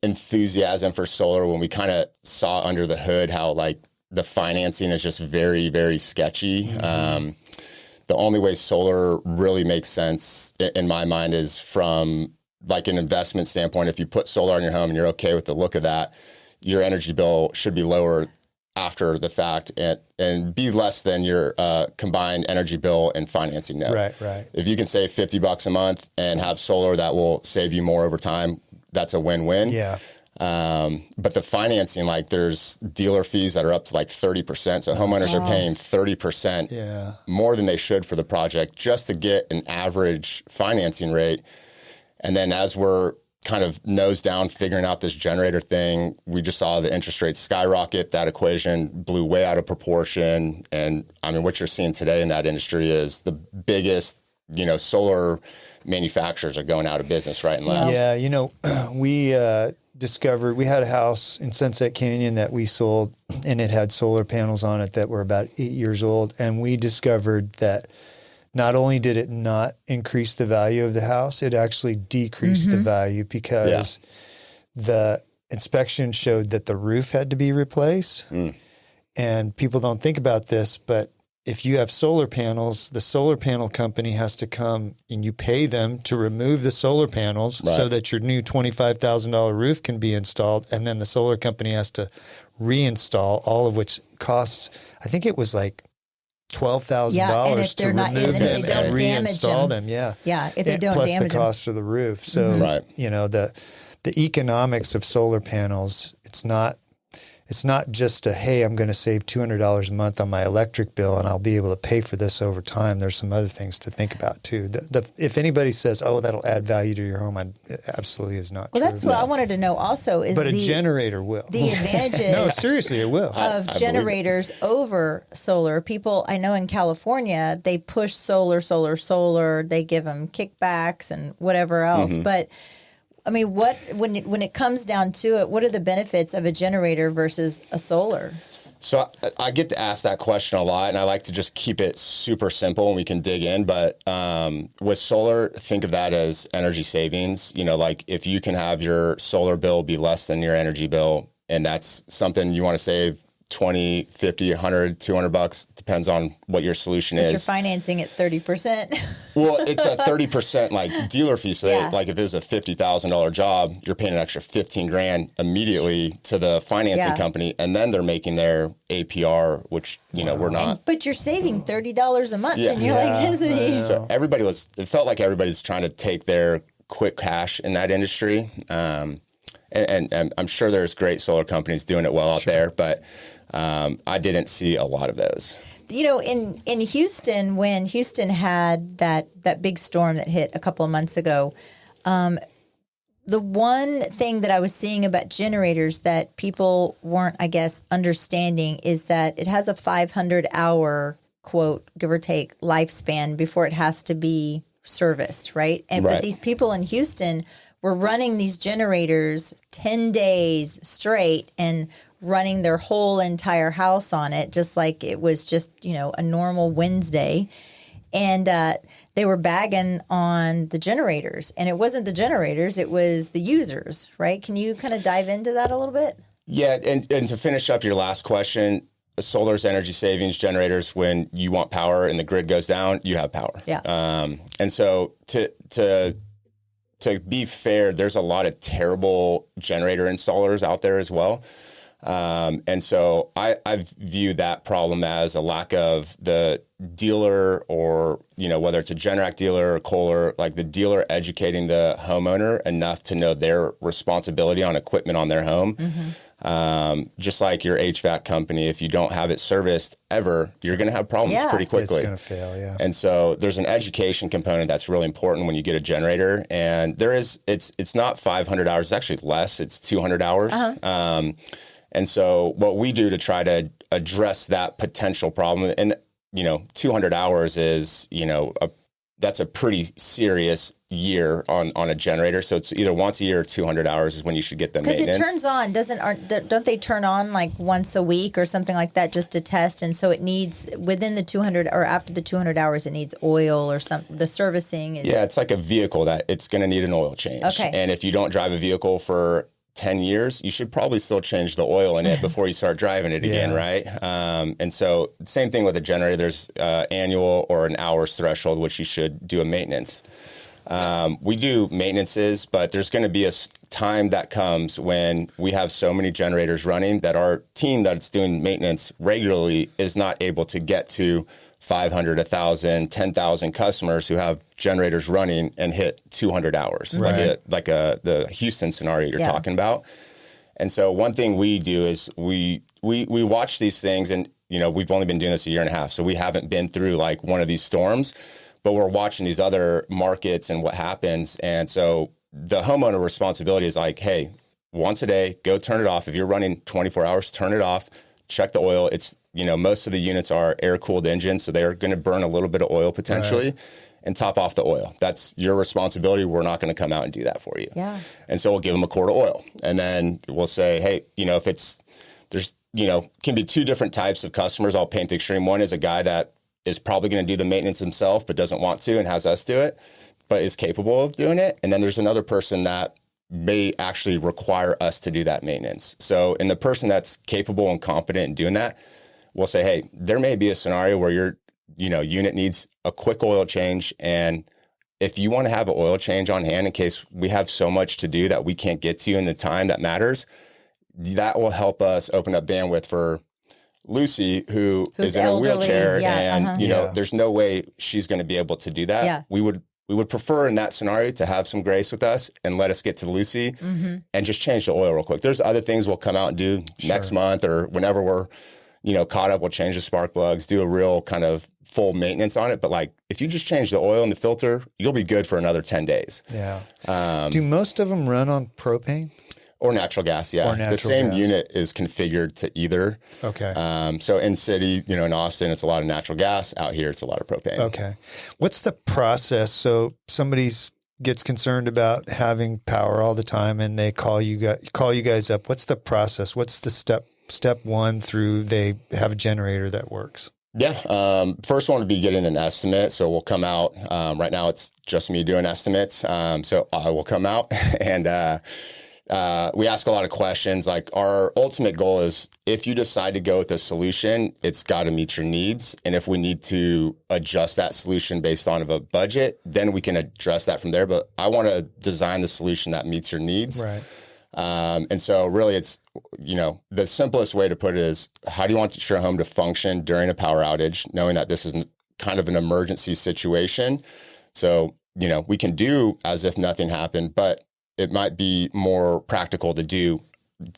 enthusiasm for solar when we kind of saw under the hood how like the financing is just very, very sketchy. Mm-hmm. The only way solar really makes sense in my mind is from like an investment standpoint. If you put solar on your home and you're okay with the look of that, your energy bill should be lower after the fact and be less than your combined energy bill and financing note. Right. If you can save $50 a month and have solar that will save you more over time, that's a win-win. Yeah. But the financing, like there's dealer fees that are up to like 30%. So homeowners are paying 30% more than they should for the project just to get an average financing rate. And then as we're kind of nose down figuring out this generator thing, we just saw the interest rates skyrocket. That equation blew way out of proportion. And I mean, what you're seeing today in that industry is the biggest, solar manufacturers are going out of business right and left. Yeah, we discovered, we had a house in Sunset Canyon that we sold, and it had solar panels on it that were about 8 years old. And we discovered that not only did it not increase the value of the house, it actually decreased the value because the inspection showed that the roof had to be replaced. And people don't think about this, but if you have solar panels, the solar panel company has to come and you pay them to remove the solar panels so that your new $25,000 roof can be installed. And then the solar company has to reinstall, all of which costs, I think it was like $12,000 to remove them and reinstall them. Yeah. If they don't plus damage the cost of the roof. So, the economics of solar panels, it's not just hey, I'm going to save $200 a month on my electric bill and I'll be able to pay for this over time. There's some other things to think about too. If anybody says, oh, that'll add value to your home, it absolutely is not true. Well, that's what I wanted to know also is but a generator will. The advantages no, seriously, it will. Of generators over solar. People I know in California, they push solar. They give them kickbacks and whatever else. But I mean, when it comes down to it, what are the benefits of a generator versus a solar? So I get to ask that question a lot, and I like to just keep it super simple and we can dig in. But with solar, think of that as energy savings. Like if you can have your solar bill be less than your energy bill, and that's something you want to save 20, 50, 100, $200, depends on what your solution is. You're financing at 30%. Well, it's a 30% like dealer fee. So like if it's a $50,000 job, you're paying an extra $15,000 immediately to the financing company. And then they're making their APR, which, we're not. But you're saving $30 a month in your electricity. So it felt like everybody's trying to take their quick cash in that industry. And I'm sure there's great solar companies doing it well out there, but I didn't see a lot of those. You know, in Houston, when Houston had that big storm that hit a couple of months ago, the one thing that I was seeing about generators that people weren't, I guess, understanding is that it has a 500-hour, quote, give or take, lifespan before it has to be serviced, right? But these people in Houston were running these generators 10 days straight and running their whole entire house on it, just like it was just, you know, a normal Wednesday. And they were bagging on the generators. And it wasn't the generators, it was the users, right? Can you kind of dive into that a little bit? Yeah, and to finish up your last question, solar's energy savings generators, when you want power and the grid goes down, you have power. Yeah. And so to be fair, there's a lot of terrible generator installers out there as well. And so I view that problem as a lack of the dealer, or, you know, whether it's a Generac dealer or Kohler, like the dealer educating the homeowner enough to know their responsibility on equipment on their home. Just like your HVAC company, if you don't have it serviced ever, you're going to have problems pretty quickly. It's going to fail, yeah. And so there's an education component that's really important when you get a generator. And it's not 500 hours, it's actually less, it's 200 hours. And so what we do to try to address that potential problem, and, you know, 200 hours is, you know, that's a pretty serious year on a generator. So it's either once a year or 200 hours is when you should get the maintenance. Because it turns on, don't they turn on like once a week or something like that just to test? And so it needs, within the 200 or after the 200 hours, it needs oil or something. The servicing is... Yeah, it's like a vehicle that it's going to need an oil change. Okay. And if you don't drive a vehicle for 10 years, you should probably still change the oil in it before you start driving it again, right? And so same thing with a generator. There's annual or an hours threshold, which you should do a maintenance. We do maintenances, but there's going to be a time that comes when we have so many generators running that our team that's doing maintenance regularly is not able to get to 500, 1,000, 10,000 customers who have generators running and hit 200 hours, like the Houston scenario you're talking about. And so one thing we do is we watch these things, and, you know, we've only been doing this a year and a half, so we haven't been through like one of these storms, but we're watching these other markets and what happens. And so the homeowner responsibility is like, hey, once a day, go turn it off. If you're running 24 hours, turn it off, check the oil. It's, you know, most of the units are air-cooled engines, so they're going to burn a little bit of oil potentially, and top off the oil. That's your responsibility. We're not going to come out and do that for you. Yeah. And so we'll give them a quart of oil, and then we'll say, hey, you know, there's, you know, can be two different types of customers. I'll paint the extreme. One is a guy that is probably going to do the maintenance himself, but doesn't want to and has us do it, but is capable of doing it. And then there's another person that may actually require us to do that maintenance. So in the person that's capable and competent in doing that, we'll say, hey, there may be a scenario where your, you know, unit needs a quick oil change. And if you want to have an oil change on hand in case we have so much to do that we can't get to in the time that matters, that will help us open up bandwidth for Lucy, who's is in elderly, a wheelchair, and you know, there's no way she's going to be able to do that. Yeah. We would prefer in that scenario to have some grace with us and let us get to Lucy and just change the oil real quick. There's other things we'll come out and do next month or whenever we're, you know, caught up. We'll change the spark plugs, do a real kind of full maintenance on it. But like, if you just change the oil in the filter, you'll be good for another 10 days. Yeah. Do most of them run on propane? Or natural gas, yeah. The same unit is configured to either. Okay. So in city, you know, in Austin, it's a lot of natural gas. Out here, it's a lot of propane. Okay. What's the process? So somebody gets concerned about having power all the time, and they call you guys up. What's the process? What's the step one through they have a generator that works? Yeah. First one would be getting an estimate. So we'll come out. Right now, it's just me doing estimates. So I will come out and we ask a lot of questions. Like, our ultimate goal is, if you decide to go with a solution, it's got to meet your needs. And if we need to adjust that solution based on a budget, then we can address that from there. But I want to design the solution that meets your needs. Right. And so really it's, you know, the simplest way to put it is, how do you want your home to function during a power outage, knowing that this is kind of an emergency situation? So, you know, we can do as if nothing happened, but it might be more practical to do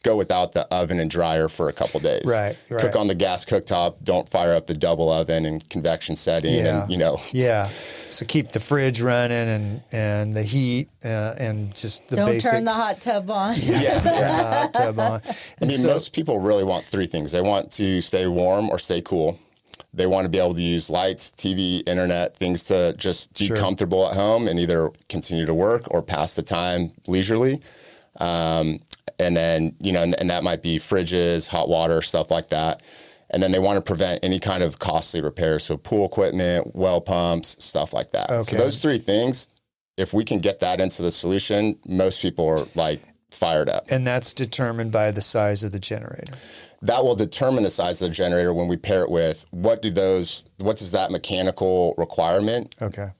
go without the oven and dryer for a couple days. Right. Cook on the gas cooktop. Don't fire up the double oven and convection setting. Yeah. And, Yeah. So keep the fridge running and the heat and just the basic. Don't turn the hot tub on. Yeah. Turn the hot tub on. I mean, most people really want three things. They want to stay warm or stay cool. They want to be able to use lights, TV, internet, things to just be comfortable at home and either continue to work or pass the time leisurely. And then, and that might be fridges, hot water, stuff like that. And then they want to prevent any kind of costly repairs. So pool equipment, well pumps, stuff like that. Okay. So those three things, if we can get that into the solution, most people are like fired up. And that's determined by the size of the generator. That will determine the size of the generator when we pair it with what does that mechanical requirement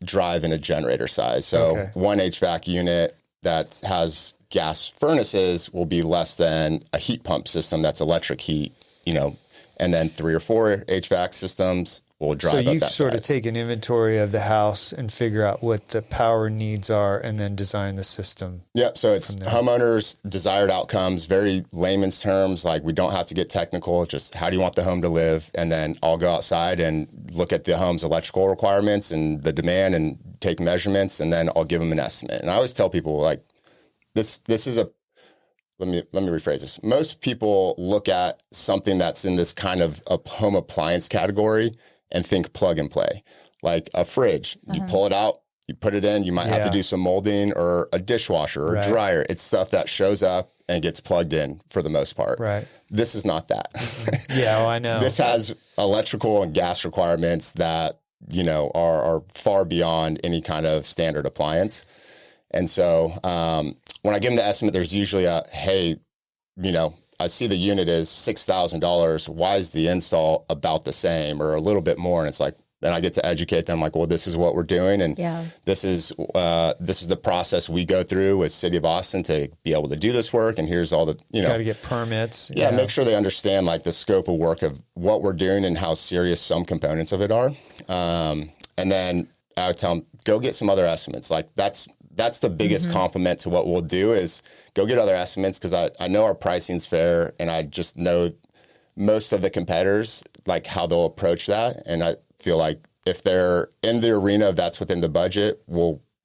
drive in a generator size. So one HVAC unit that has gas furnaces will be less than a heat pump system that's electric heat, and then 3 or 4 HVAC systems will drive up that size. So you sort of take an inventory of the house and figure out what the power needs are and then design the system. Yep. So it's homeowners' desired outcomes, very layman's terms. Like we don't have to get technical, just how do you want the home to live? And then I'll go outside and look at the home's electrical requirements and the demand and take measurements, and then I'll give them an estimate. And I always tell people like, this is let me rephrase this. Most people look at something that's in this kind of a home appliance category and think plug and play. Like a fridge, you pull it out, you put it in, you might have to do some molding, or a dishwasher or a dryer. It's stuff that shows up and gets plugged in for the most part. Right. This is not that. I know. This has electrical and gas requirements that, are far beyond any kind of standard appliance. And so when I give them the estimate, there's usually hey, I see the unit is $6,000. Why is the install about the same or a little bit more? And it's like, then I get to educate them like, well, this is what we're doing. And this is the process we go through with City of Austin to be able to do this work. And here's all the, got to get permits. Yeah. Make sure they understand like the scope of work of what we're doing and how serious some components of it are. And then I would tell them, go get some other estimates. Like that's the biggest compliment to what we'll do is go get other estimates, because I know our pricing's fair, and I just know most of the competitors, like how they'll approach that. And I feel like if they're in the arena, if that's within the budget,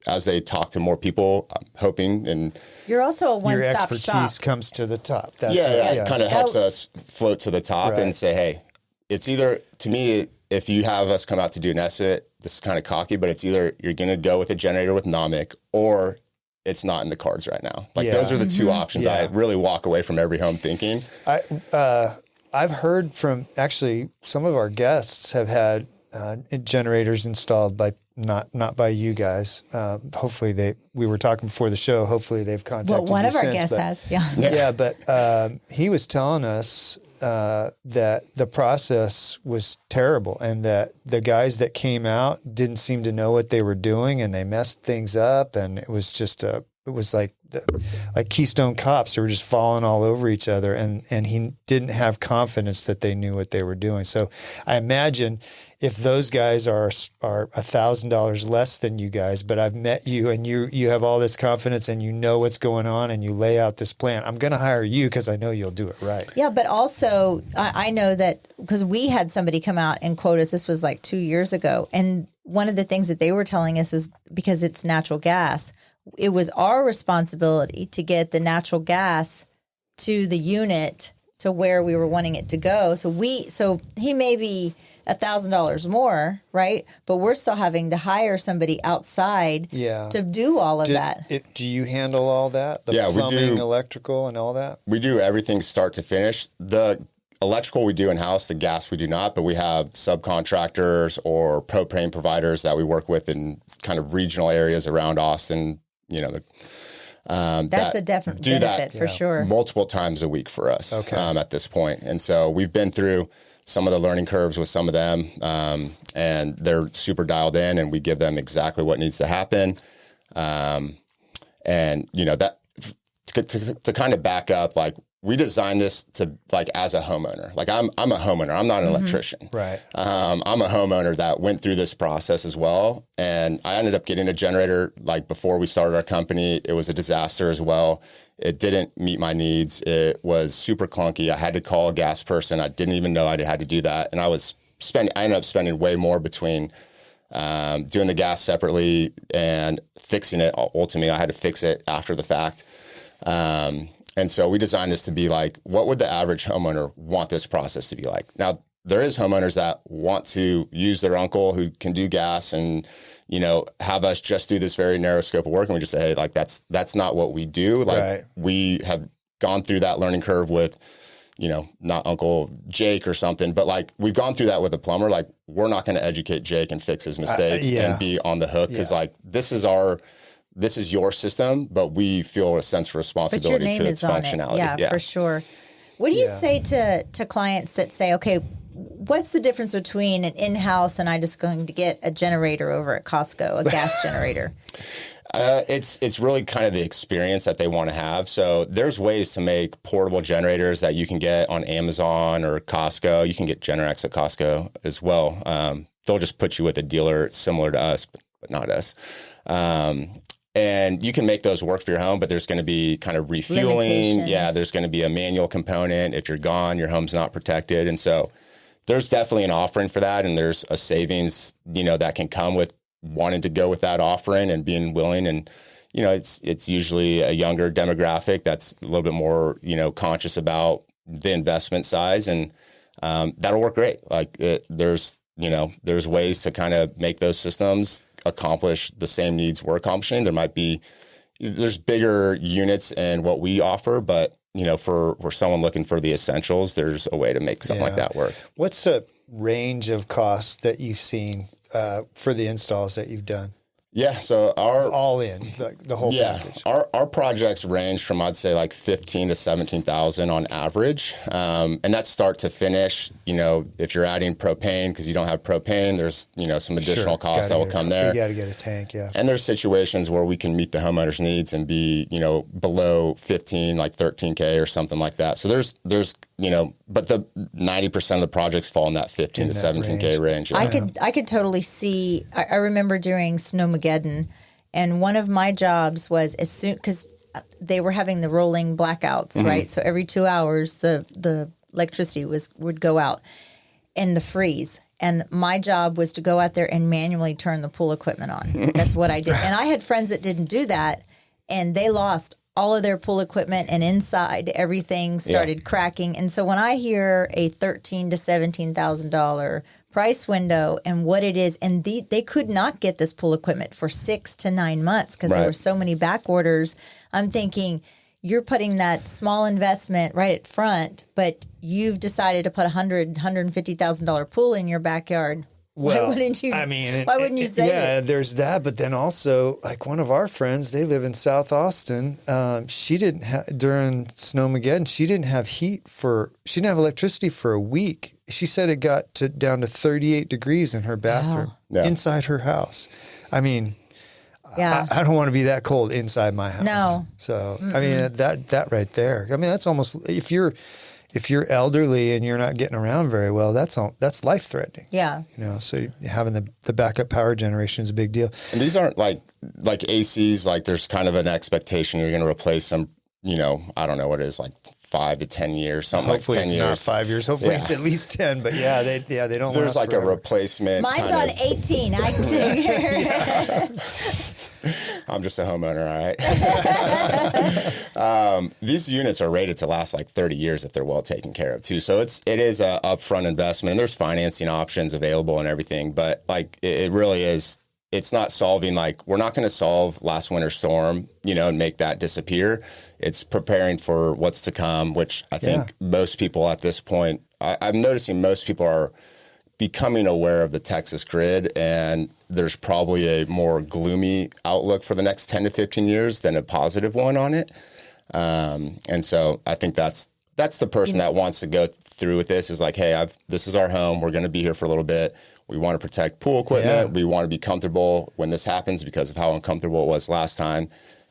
as they talk to more people, I'm hoping. And you're also a one-stop shop. Your expertise comes to the top. That's it kind of helps us float to the top and say, hey, it's either, to me, if you have us come out to do an estimate, this is kind of cocky, but it's either you're going to go with a generator with NOMIC or it's not in the cards right now. Like those are the two options. I really walk away from every home thinking. I've heard from actually some of our guests have had generators installed by not by you guys. Hopefully we were talking before the show. Hopefully they've contacted you one of our since, guests has. But he was telling us that the process was terrible and that the guys that came out didn't seem to know what they were doing and they messed things up, and it was just it was like Keystone Cops. They were just falling all over each other, and he didn't have confidence that they knew what they were doing. So I imagine if those guys are $1,000 less than you guys, but I've met you and you have all this confidence and you know what's going on and you lay out this plan, I'm going to hire you because I know you'll do it right. Yeah, but also I know that because we had somebody come out and quote us. This was like 2 years ago, and one of the things that they were telling us was because it's natural gas, it was our responsibility to get the natural gas to the unit to where we were wanting it to go. So he may be $1,000 more, right? But we're still having to hire somebody outside to do all of that. Do you handle all that? The plumbing, electrical, and all that? We do everything start to finish. The electrical we do in-house, the gas we do not, but we have subcontractors or propane providers that we work with in kind of regional areas around Austin. That's a definite benefit for sure. Multiple times a week for us at this point. And so we've been through some of the learning curves with some of them, and they're super dialed in, and we give them exactly what needs to happen. And that to kind of back up, like we designed this to like as a homeowner. Like I'm a homeowner. I'm not an electrician. Right. I'm a homeowner that went through this process as well. And I ended up getting a generator like before we started our company. It was a disaster as well. It didn't meet my needs. It was super clunky. I had to call a gas person. I didn't even know I had to do that. And I ended up spending way more between doing the gas separately and fixing it. Ultimately, I had to fix it after the fact. And so we designed this to be like, what would the average homeowner want this process to be like? Now, there is homeowners that want to use their uncle who can do gas and, you know, have us just do this very narrow scope of work. And we just say, hey, like, that's not what we do. Like, we have gone through that learning curve with, you know, not Uncle Jake or something, but like we've gone through that with a plumber. Like, we're not going to educate Jake and fix his mistakes and be on the hook. Cause like, this is your system, but we feel a sense of responsibility to its functionality. Yeah, for sure. What do you say to clients that say, okay, what's the difference between an in-house and I just going to get a generator over at Costco, a gas generator? It's really kind of the experience that they want to have. So there's ways to make portable generators that you can get on Amazon or Costco. You can get Generacs at Costco as well. They'll just put you with a dealer similar to us, but not us. And you can make those work for your home, but there's going to be kind of refueling. Yeah, there's going to be a manual component. If you're gone, your home's not protected. And so there's definitely an offering for that. And there's a savings, you know, that can come with wanting to go with that offering and being willing. And, you know, it's usually a younger demographic that's a little bit more, you know, conscious about the investment size. And that'll work great. Like there's ways to kind of make those systems accomplish the same needs we're accomplishing. There's bigger units in what we offer, but you know, for someone looking for the essentials, there's a way to make something like that work. What's a range of costs that you've seen for the installs that you've done? Yeah, so all in the whole package. Our projects range from I'd say like $15,000 to $17,000 on average, and that's start to finish. You know, if you're adding propane because you don't have propane, there's some additional costs that will come there. You got to get a tank, yeah. And there's situations where we can meet the homeowner's needs and be below 15, like 13K or something like that. So there's but the 90% of the projects fall in that 15 to 17K range. Yeah. I could totally see. I remember during Snowmageddon, and one of my jobs was as soon because they were having the rolling blackouts, right? So every 2 hours the electricity would go out and the freeze. And my job was to go out there and manually turn the pool equipment on. That's what I did. And I had friends that didn't do that, and they lost all of their pool equipment, and inside everything started cracking. And so when I hear a $13,000 to $17,000 price window and what it is, and they could not get this pool equipment for 6 to 9 months because there were so many back orders, I'm thinking you're putting that small investment right at front, but you've decided to put $150,000 pool in your backyard. Well, why wouldn't you? I mean, why wouldn't you say it? There's that, but then also, like one of our friends, they live in South Austin. She didn't have during Snowmageddon. She didn't have electricity for a week. She said it got down to 38 degrees in her bathroom inside her house. I mean, I don't want to be that cold inside my house. No. So I mean that right there. I mean that's almost if you're elderly and you're not getting around very well, that's life threatening. Yeah. So having the backup power generation is a big deal. And these aren't like ACs, like there's kind of an expectation you're going to replace them, I don't know what it is, like 5 to 10 years, something Hopefully like 10 it's years. not 5 years. Hopefully it's at least 10, but they don't There's like forever. a replacement. Mine's on 18. I can I'm just a homeowner, all right? These units are rated to last like 30 years if they're well taken care of too. So it is a upfront investment, and there's financing options available and everything. But like it really is, it's not solving, like we're not going to solve last winter storm, and make that disappear. It's preparing for what's to come, which I think most people at this point, I'm noticing most people are becoming aware of the Texas grid, and there's probably a more gloomy outlook for the next 10 to 15 years than a positive one on it. And so I think that's the person that wants to go through with this is like, hey, this is our home. We're going to be here for a little bit. We want to protect pool equipment. We want to be comfortable when this happens because of how uncomfortable it was last time.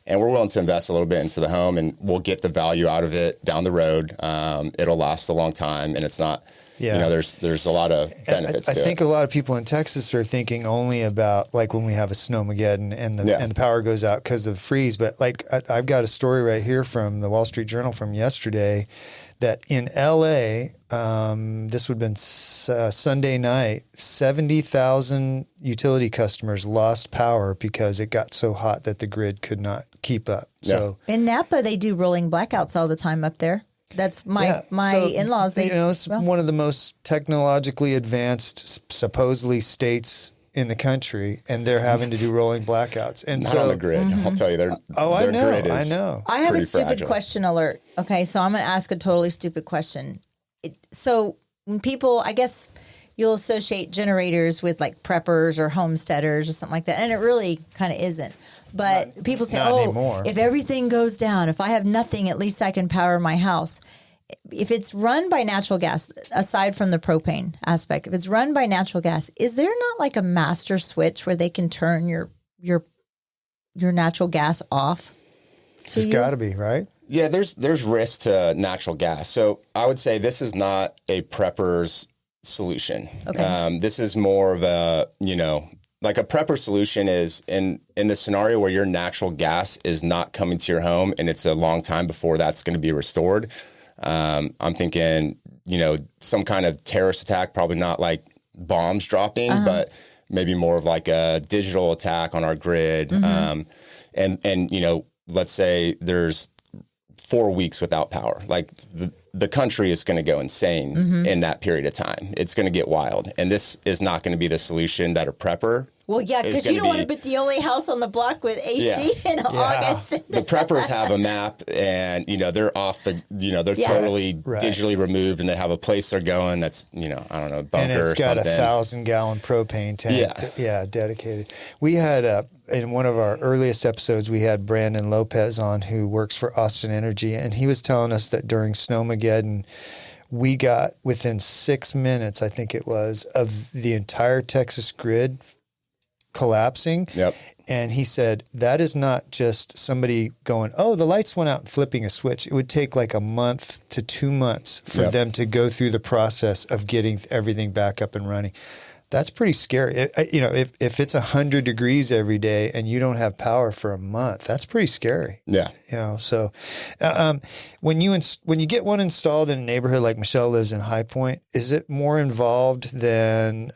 and we're willing to invest a little bit into the home, and we'll get the value out of it down the road. It'll last a long time, and it's not. Yeah. You know, there's a lot of benefits. I think a lot of people in Texas are thinking only about like when we have a snowmageddon and the power goes out because of freeze. But like I've got a story right here from the Wall Street Journal from yesterday that in LA, this would have been Sunday night, 70,000 utility customers lost power because it got so hot that the grid could not keep up. So in Napa, they do rolling blackouts all the time up there. That's my in-laws. They, it's one of the most technologically advanced, supposedly states in the country, and they're having to do rolling blackouts. And not on the grid. I'll tell you, their grid is I have a stupid fragile. question alert. Okay, so I'm going to ask a totally stupid question. So when people, I guess you'll associate generators with like preppers or homesteaders or something like that, and it really kind of isn't. But people say, anymore. If everything goes down, if I have nothing, at least I can power my house. If it's run by natural gas, aside from the propane aspect, if it's run by natural gas, is there not like a master switch where they can turn your natural gas off? There's got to be, right? Yeah, there's risk to natural gas. So I would say this is not a prepper's solution. Okay. This is more of a, like a prepper solution is in the scenario where your natural gas is not coming to your home and it's a long time before that's going to be restored. I'm thinking, some kind of terrorist attack, probably not like bombs dropping, but maybe more of like a digital attack on our grid. And let's say there's 4 weeks without power. Like the country is going to go insane in that period of time. It's going to get wild. And this is not going to be the solution that a prepper. Well, yeah, because you don't want to be the only house on the block with AC in August. The preppers have a map, and they're off the, they're totally digitally removed, and they have a place they're going. That's I don't know, a bunker or something. And it's got a 1,000-gallon propane tank. Dedicated. We had in one of our earliest episodes, we had Brandon Lopez on, who works for Austin Energy, and he was telling us that during Snowmageddon, we got within 6 minutes, I think it was, of the entire Texas grid collapsing. Yep. And he said that is not just somebody going, oh, the lights went out and flipping a switch. It would take like a month to 2 months for them to go through the process of getting everything back up and running. That's pretty scary. If it's 100 degrees every day and you don't have power for a month, that's pretty scary. Yeah. So when you get one installed in a neighborhood like Michelle lives in High Point, is it more involved than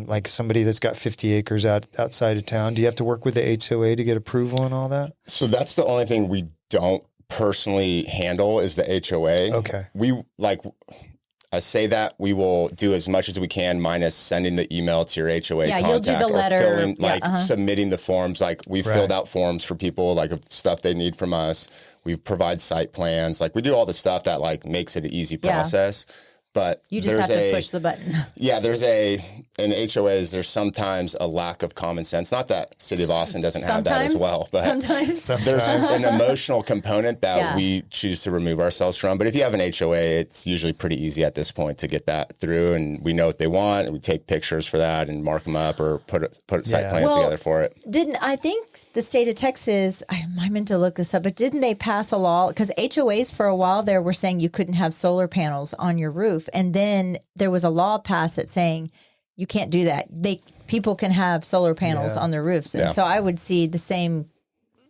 like somebody that's got 50 acres outside of town? Do you have to work with the HOA to get approval and all that? So that's the only thing we don't personally handle is the HOA. Okay. I say that we will do as much as we can, minus sending the email to your HOA contact, you'll do the letter, or submitting the forms. Like we've filled out forms for people, like of stuff they need from us. We provide site plans. Like we do all the stuff that like makes it an easy process. But you just have to push the button. Yeah, in HOAs, there's sometimes a lack of common sense. Not that City of Austin doesn't have that as well, but sometimes there's an emotional component that we choose to remove ourselves from. But if you have an HOA, it's usually pretty easy at this point to get that through, and we know what they want, and we take pictures for that and mark them up or put site plans together for it. I think the state of Texas, I meant to look this up, but didn't they pass a law? Because HOAs for a while there were saying you couldn't have solar panels on your roof. And then there was a law passed that saying you can't do that. People can have solar panels on their roofs. And so I would see the same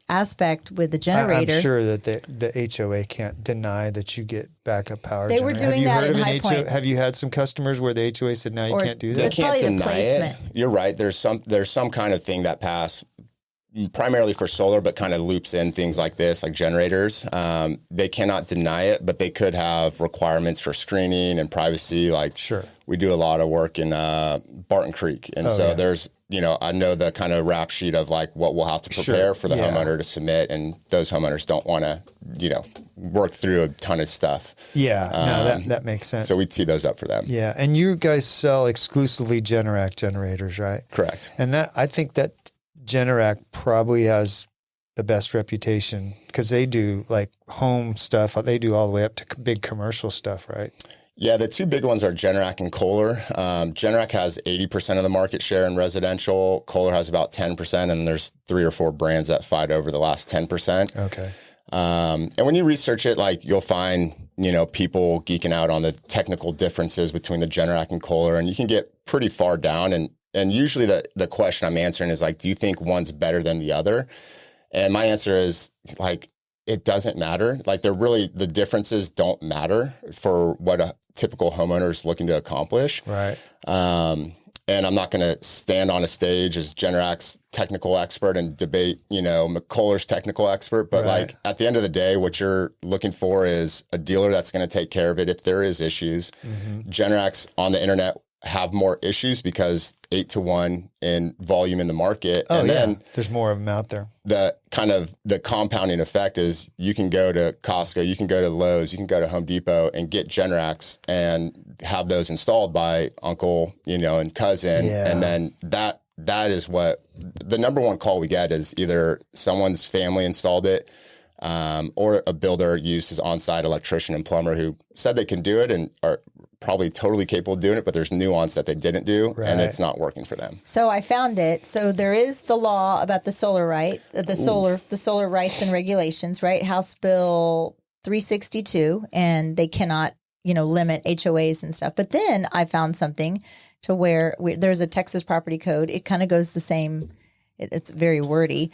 aspect with the generator. I'm sure that the HOA can't deny that you get backup power. They were doing that in High Point. Have you had some customers where the HOA said, no, you can't do that? They can't deny it. You're right. There's some kind of thing that passed primarily for solar, but kind of loops in things like this, like generators. They cannot deny it, but they could have requirements for screening and privacy. Like we do a lot of work in Barton Creek. And there's, I know the kind of rap sheet of like what we'll have to prepare for the homeowner to submit. And those homeowners don't want to, work through a ton of stuff. Yeah, that makes sense. So we tee those up for them. Yeah. And you guys sell exclusively Generac generators, right? Correct. And I think that Generac probably has the best reputation because they do like home stuff. They do all the way up to big commercial stuff, right? Yeah, the two big ones are Generac and Kohler. Generac has 80% of the market share in residential. Kohler has about 10%, and there's 3 or 4 brands that fight over the last 10%. Okay. And when you research it, like you'll find, people geeking out on the technical differences between the Generac and Kohler, and you can get pretty far down. And usually the question I'm answering is like, do you think one's better than the other? And my answer is like, it doesn't matter. Like the differences don't matter for what a typical homeowner is looking to accomplish. Right. And I'm not going to stand on a stage as Generac's technical expert and debate, Kohler's technical expert. But like at the end of the day, what you're looking for is a dealer that's going to take care of it if there is issues. Generac's on the internet have more issues because 8-to-1 in volume in the market. Oh, and then there's more of them out there. The compounding effect is you can go to Costco, you can go to Lowe's, you can go to Home Depot and get Generacs and have those installed by uncle, and cousin. Yeah. And then that is what the number one call we get is either someone's family installed it, or a builder used his on-site electrician and plumber who said they can do it and are probably totally capable of doing it, but there's nuance that they didn't do and it's not working for them. So I found it. So there is the law about the solar right, the solar rights and regulations, right? House Bill 362, and they cannot, limit HOAs and stuff. But then I found something to where there's a Texas property code. It kind of goes the same. It's very wordy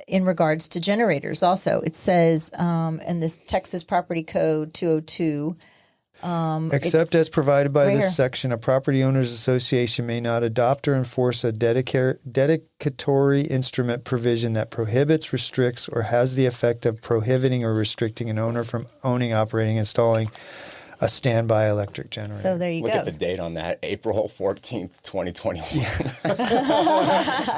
in regards to generators. Also, it says in this Texas property code 202. Except as provided by right this here. section, a property owners association may not adopt or enforce a dedicatory instrument provision that prohibits, restricts, or has the effect of prohibiting or restricting an owner from owning, operating, installing a standby electric generator. So there you Look go. at the date on that, April 14th, 2021.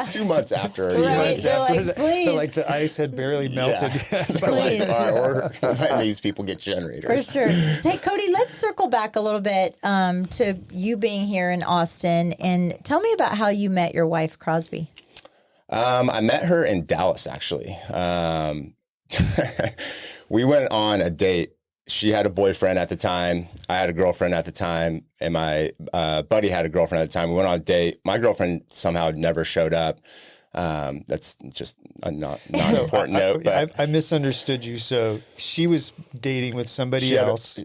2 months after. Right. They're like, please. Like the ice had barely melted. They're like, all right, we're letting these people get generators. For sure. Hey, Cody, let's circle back a little bit to you being here in Austin, and tell me about how you met your wife, Crosby. I met her in Dallas, actually. We went on a date. She had a boyfriend at the time. I had a girlfriend at the time, and my buddy had a girlfriend at the time. We went on a date. My girlfriend somehow never showed up. That's just a not important note. But I misunderstood you. So she was dating with somebody else.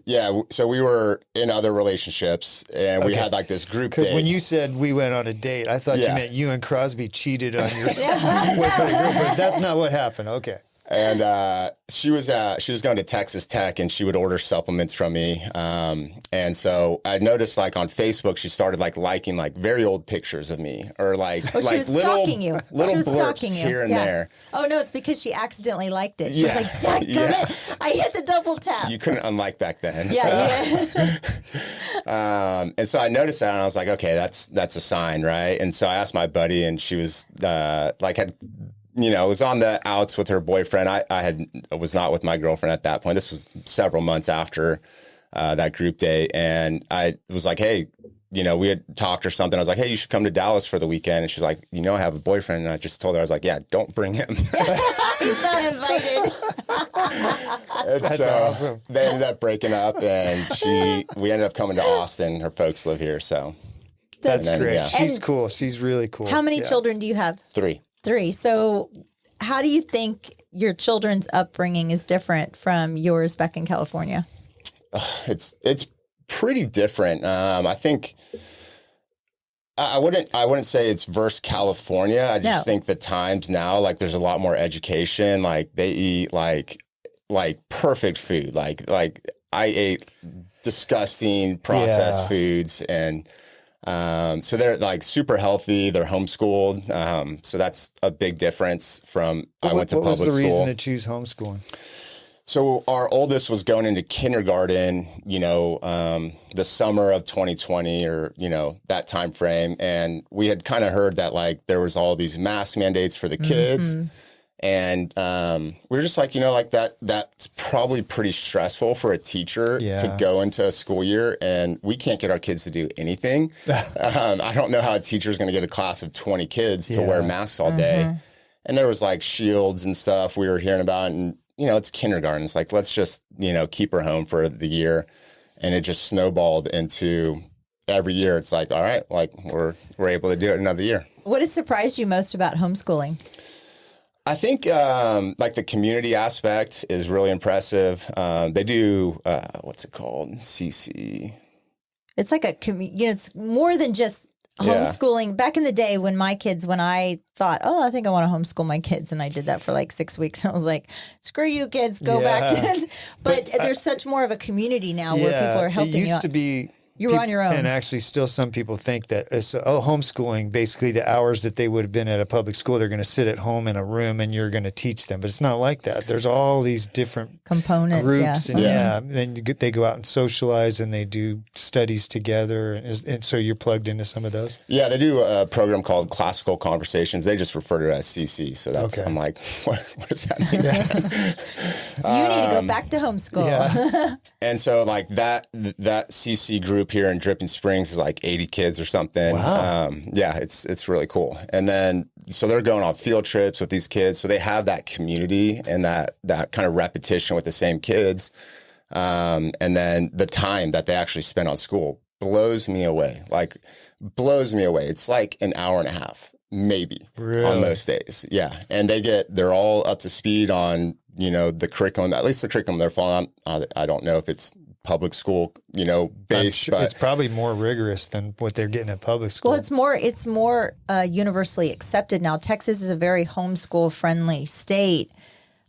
So we were in other relationships, and we had like this group date. Because when you said we went on a date, I thought you meant you and Crosby cheated on your boyfriend and girlfriend. That's not what happened. Okay. And she was going to Texas Tech, and she would order supplements from me. And so I noticed, like on Facebook, she started liking very old pictures of me, or she was stalking you. little She was blurbs stalking you. here and there. Oh no, it's because she accidentally liked it. She was like, "Dadgummit, I hit the double tap." You couldn't unlike back then. And so I noticed that, and I was like, okay, that's a sign, right? And so I asked my buddy, and she was was on the outs with her boyfriend. I was not with my girlfriend at that point. This was several months after that group date. And I was like, hey, we had talked or something. I was like, hey, you should come to Dallas for the weekend. And she's like, I have a boyfriend. And I just told her, I was like, yeah, don't bring him. He's not invited. That's awesome. They ended up breaking up, and we ended up coming to Austin. Her folks live here. So that's great. Yeah. She's cool. She's really cool. How many children do you have? 3. 3. So how do you think your children's upbringing is different from yours back in California? It's pretty different. I think I wouldn't say it's versus California. I just think the times now, there's a lot more education. They eat like perfect food. Like I ate disgusting processed foods, and so they're super healthy. They're homeschooled. So that's a big difference from I went to public school. What was the reason to choose homeschooling? So our oldest was going into kindergarten, the summer of 2020 or, that time frame. And we had kind of heard that there was all these mask mandates for the kids. Mm-hmm. And we were just that's probably pretty stressful for a teacher to go into a school year, and we can't get our kids to do anything. I don't know how a teacher is going to get a class of 20 kids to wear masks all day. And there was shields and stuff we were hearing about, and it's kindergarten. It's let's just, keep her home for the year. And it just snowballed into every year. It's like, all right, like we're able to do it another year. What has surprised you most about homeschooling? I think like the community aspect is really impressive. They do, what's it called? CC. It's like it's more than just homeschooling. Yeah. Back in the day when I thought, I think I want to homeschool my kids. And I did that for like 6 weeks. And I was like, screw you kids, go back to, but there's such more of a community now where people are helping you. It used to be, you were on your own. And actually still some people think that it's, homeschooling, basically the hours that they would have been at a public school, they're going to sit at home in a room and you're going to teach them. But it's not like that. There's all these different components, groups. And then they go out and socialize and they do studies together. And so you're plugged into some of those? Yeah, they do a program called Classical Conversations. They just refer to it as CC. So that's, I'm like, what does that mean? You need to go back to homeschool. Yeah. And so like that CC group here in Dripping Springs is like 80 kids or something. Wow. It's really cool. And then, so they're going on field trips with these kids. So they have that community and that kind of repetition with the same kids. And then the time that they actually spend on school blows me away. It's like an hour and a half, maybe on most days. Yeah. And they're all up to speed on, the curriculum, at least the curriculum they're following. I don't know if it's public school, based, but it's probably more rigorous than what they're getting at public school. Well, it's more universally accepted now. Texas is a very homeschool friendly state,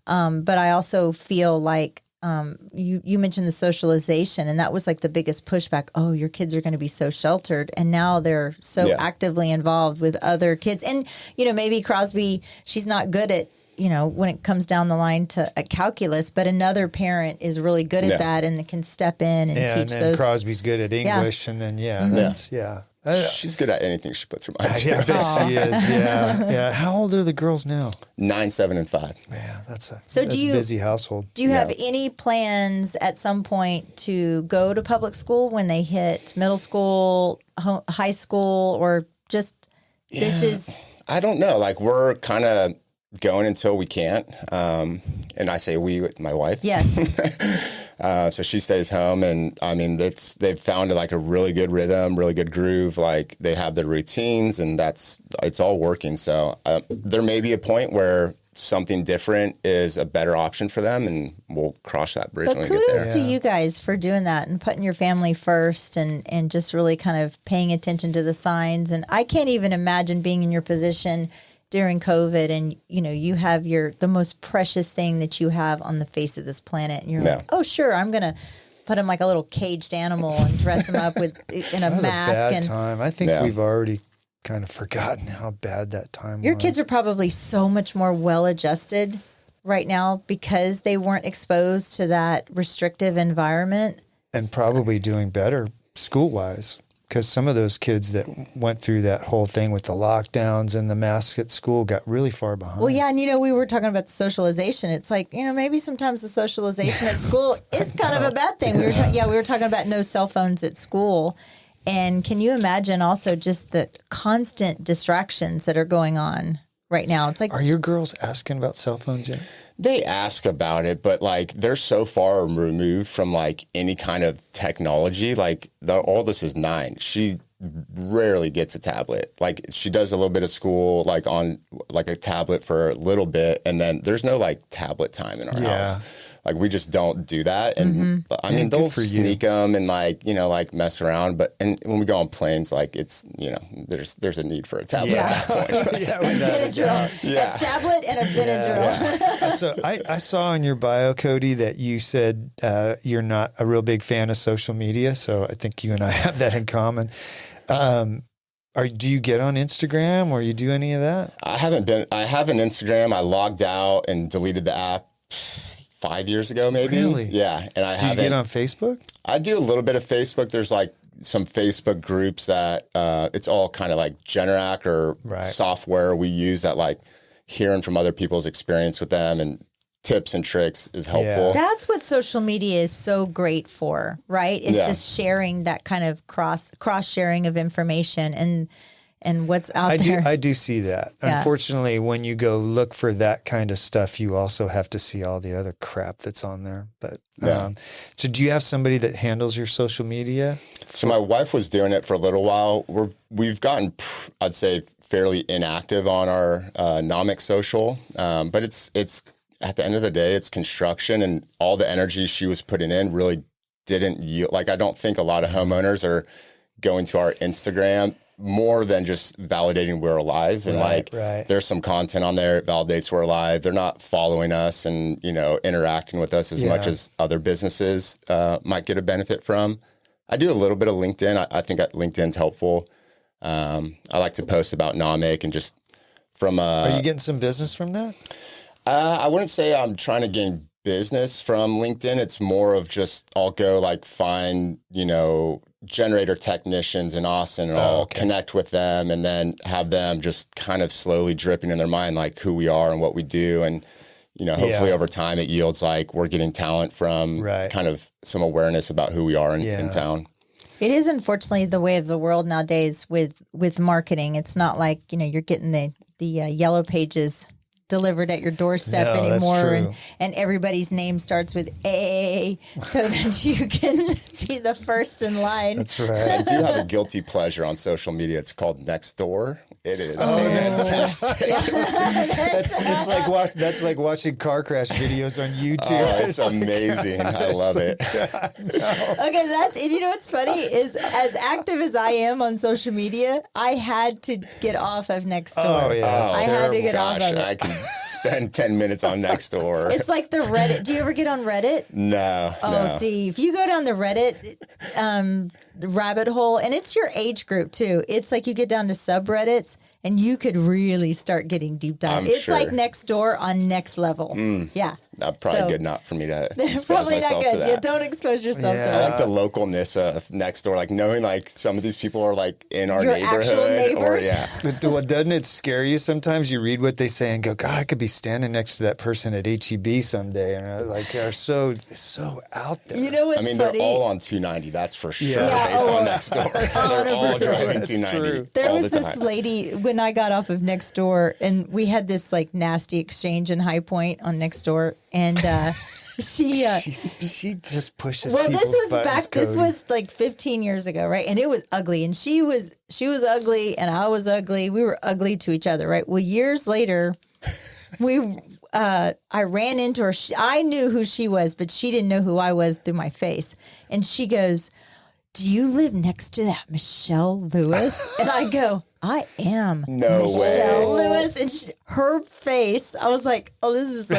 but I also feel like you mentioned the socialization, and that was like the biggest pushback. Oh, your kids are going to be so sheltered, and now they're so actively involved with other kids. And maybe Crosby, she's not good at when it comes down the line to calculus, but another parent is really good at that and can step in and teach and those. Crosby's good at English, and then she's good at anything she puts her mind to. Yeah, I bet she is. Yeah. How old are the girls now? 9, 7, and 5. Yeah, that's a busy household. Do you have any plans at some point to go to public school when they hit middle school, high school, or just this is? I don't know. Like we're kind of going until we can't. And I say we with my wife. Yes. So she stays home, and I mean, they've found like a really good rhythm, really good groove. Like they have their routines, and it's all working. So there may be a point where something different is a better option for them, and we'll cross that bridge when we get there. Kudos to you guys for doing that and putting your family first and just really kind of paying attention to the signs. And I can't even imagine being in your position during COVID, and you have the most precious thing that you have on the face of this planet, and you're like, oh sure, I'm gonna put him like a little caged animal and dress him up in a mask. A bad time. I think we've already kind of forgotten how bad that time was. Your kids are probably so much more well-adjusted right now because they weren't exposed to that restrictive environment, and probably doing better school-wise. Because some of those kids that went through that whole thing with the lockdowns and the masks at school got really far behind. Well, yeah, and we were talking about the socialization. It's like, maybe sometimes the socialization at school is kind of a bad thing. We were talking about no cell phones at school. And can you imagine also just the constant distractions that are going on right now? It's like, are your girls asking about cell phones yet? They ask about it, but like they're so far removed from like any kind of technology. Like the oldest is 9. She rarely gets a tablet. Like she does a little bit of school, like on like a tablet for a little bit, and then there's no like tablet time in our house. Like we just don't do that. And I mean, they'll sneak them and like, like mess around. But when we go on planes, like it's, there's a need for a tablet at that point. A tablet and a Benadryl. So I saw in your bio, Cody, that you said you're not a real big fan of social media. So I think you and I have that in common. Do you get on Instagram or you do any of that? I have an Instagram. I logged out and deleted the app 5 years ago, maybe. Really? Yeah. And I do you get on Facebook? I do a little bit of Facebook. There's like some Facebook groups that it's all kind of like Generac or software we use that like hearing from other people's experience with them and tips and tricks is helpful. Yeah. That's what social media is so great for, right? It's just sharing that kind of cross sharing of information. and what's out there. I do see that. Yeah. Unfortunately, when you go look for that kind of stuff, you also have to see all the other crap that's on there. But so do you have somebody that handles your social media? So my wife was doing it for a little while. We've gotten, I'd say, fairly inactive on our NOMIC social, but it's at the end of the day, it's construction, and all the energy she was putting in really didn't yield. Like, I don't think a lot of homeowners are going to our Instagram more than just validating we're alive. And there's some content on there that validates we're alive. They're not following us and, interacting with us as much as other businesses might get a benefit from. I do a little bit of LinkedIn. I think LinkedIn's helpful. I like to post about NOMIC and just from Are you getting some business from that? I wouldn't say I'm trying to gain business from LinkedIn. It's more of just I'll go find, generator technicians in Austin, and I'll connect with them and then have them just kind of slowly dripping in their mind like who we are and what we do. And, hopefully over time it yields we're getting talent from kind of some awareness about who we are in town. It is unfortunately the way of the world nowadays with marketing. It's not like, you're getting the yellow pages delivered at your doorstep anymore, and everybody's name starts with A, so that you can be the first in line. That's right. I do have a guilty pleasure on social media. It's called Nextdoor. It is fantastic. That's like watching car crash videos on YouTube. Oh, it's amazing. I love it. Okay, and you know what's funny is, as active as I am on social media, I had to get off of Nextdoor. Oh yeah, I had to get off of it. I can spend 10 minutes on Nextdoor. It's like the Reddit. Do you ever get on Reddit? No. See, if you go down the Reddit the rabbit hole, and it's your age group too. It's like you get down to subreddits, and you could really start getting deep dive. It's like Nextdoor on next level. Yeah. That's probably good not for me to expose probably myself not good. to that. Yeah, don't expose yourself to I that. like the localness of Nextdoor, knowing some of these people are in our Your neighborhood. actual neighbors. Well, doesn't it scare you sometimes? You read what they say and go, God, I could be standing next to that person at HEB someday, and they're so out there. You know what's funny? They're all on 290. That's for sure. Yeah. Based on Nextdoor, they're all driving 290. There was the this time. lady when I got off of Nextdoor, and we had this nasty exchange in High Point on Nextdoor, and she just pushes. Well, this was buttons, Cody. This was 15 years ago, right? And it was ugly, and she was ugly, and I was ugly. We were ugly to each other, right? Well, years later, I ran into her. I knew who she was, but she didn't know who I was through my face. And she goes, "Do you live next to that Michelle Lewis?" And I go, "I am Michelle Lewis." And her face, I was like, "Oh, this is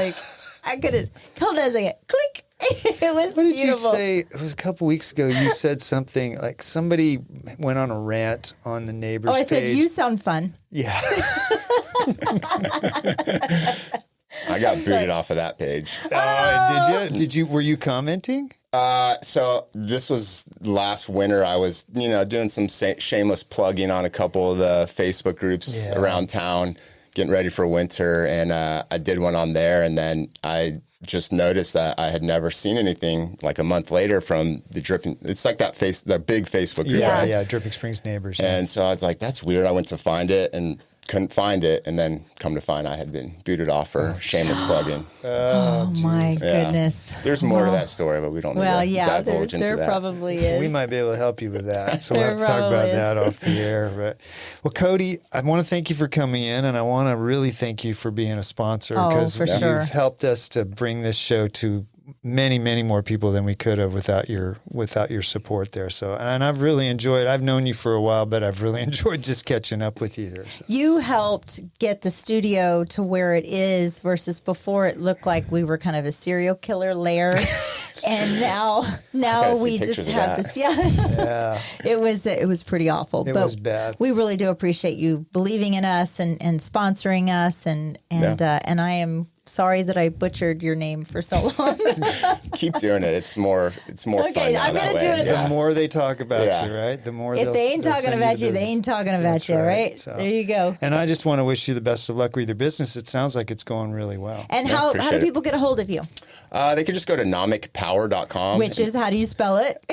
I could have called it as click." It was What did beautiful. you say? It was a couple weeks ago. You said something like somebody went on a rant on the neighbors' Oh, I page. said, "You sound fun." Yeah. I got booted off of that page. Did you? Were you commenting? So this was last winter. I was, doing some shameless plugging on a couple of the Facebook groups around town, getting ready for winter. And I did one on there. And then I just noticed that I had never seen anything a month later from the Dripping. It's like that big Facebook group. Yeah, right? yeah. Dripping Springs neighbors. Yeah. And so I was like, that's weird. I went to find it and couldn't find it, and then come to find I had been booted off for shameless plugging. Oh my goodness. There's more to that story, but we don't need to divulge into there that. probably is. We might be able to help you with that. So we'll have to talk probably about is. that off the air. But well, Cody, I want to thank you for coming in, and I want to really thank you for being a sponsor, because for you've sure. helped us to bring this show to many, many more people than we could have without your support there. So, and I've really enjoyed. I've known you for a while, but I've really enjoyed just catching up with you here. So. You helped get the studio to where it is, versus before it looked like we were kind of a serial killer lair. And now we just have this. Yeah. It was pretty awful. It was bad. We really do appreciate you believing in us and sponsoring us, and I am sorry that I butchered your name for so long. Keep doing it. It's more fun. Okay, I'm going gonna to do it. The more they talk about you, right? The more If they ain't talking about you, they ain't talking about you, right? So, there you go. And I just want to wish you the best of luck with your business. It sounds like it's going really well. And how do appreciate it. people get a hold of you? They can just go to nomicpower.com. Which is, how do you spell it?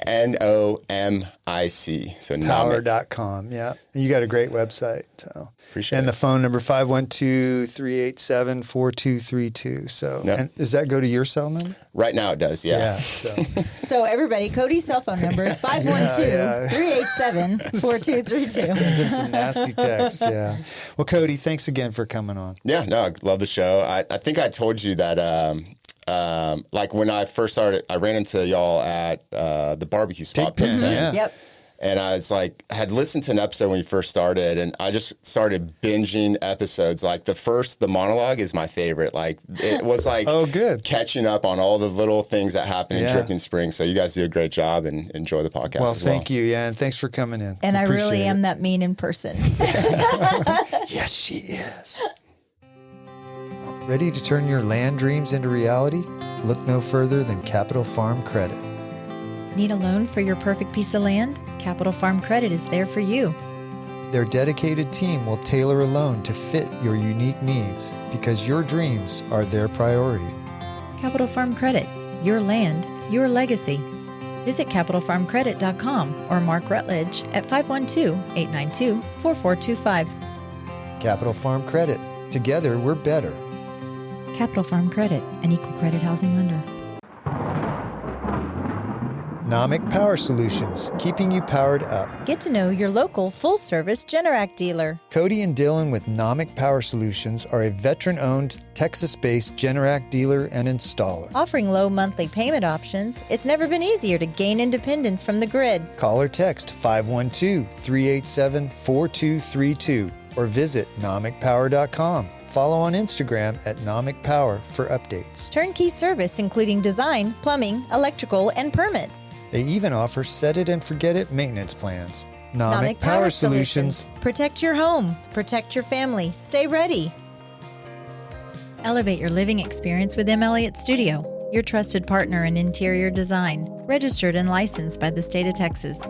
NOMIC. So Nomic. Power.com. Yeah. You got a great website. So Appreciate and it. the phone number 512-387-4232. So and does that go to your cell number? Right now it does, yeah. So. So everybody, Cody's cell phone number is 512-387-4232. Send him some nasty texts. Yeah. Well, Cody, thanks again for coming on. Yeah, no, I love the show. I think I told you that like when I first started, I ran into y'all at the barbecue spot. Pigpen, yeah. Yep. And I was like, I had listened to an episode when you first started, and I just started binging episodes. Like the monologue is my favorite. Like it was like oh, good. catching up on all the little things that happen in Dripping Springs. So you guys do a great job and enjoy the podcast Well, as well. thank you. Yeah. And thanks for coming in. And I Appreciate really am it. that mean in person. Yes, she is. Ready to turn your land dreams into reality? Look no further than Capital Farm Credit. Need a loan for your perfect piece of land? Capital Farm Credit is there for you. Their dedicated team will tailor a loan to fit your unique needs because your dreams are their priority. Capital Farm Credit, your land, your legacy. Visit capitalfarmcredit.com or Mark Rutledge at 512-892-4425. Capital Farm Credit. Together, we're better. Capital Farm Credit, an equal credit housing lender. NOMIC Power Solutions, keeping you powered up. Get to know your local full-service Generac dealer. Cody and Dylan with NOMIC Power Solutions are a veteran-owned, Texas-based Generac dealer and installer. Offering low monthly payment options, it's never been easier to gain independence from the grid. Call or text 512-387-4232 or visit nomicpower.com. Follow on Instagram at NOMIC Power for updates. Turnkey service including design, plumbing, electrical, and permits. They even offer set it and forget it maintenance plans. NOMIC Power Solutions. Protect your home. Protect your family. Stay ready. Elevate your living experience with M. Elliott Studio, your trusted partner in interior design, registered and licensed by the state of Texas.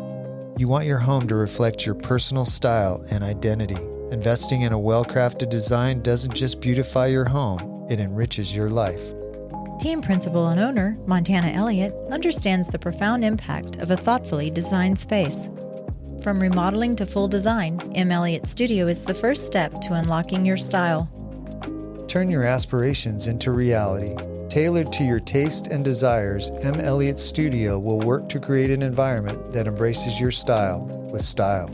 You want your home to reflect your personal style and identity. Investing in a well-crafted design doesn't just beautify your home, it enriches your life. Team principal and owner, Montana Elliott, understands the profound impact of a thoughtfully designed space. From remodeling to full design, M. Elliott Studio is the first step to unlocking your style. Turn your aspirations into reality. Tailored to your taste and desires, M. Elliott Studio will work to create an environment that embraces your style with style.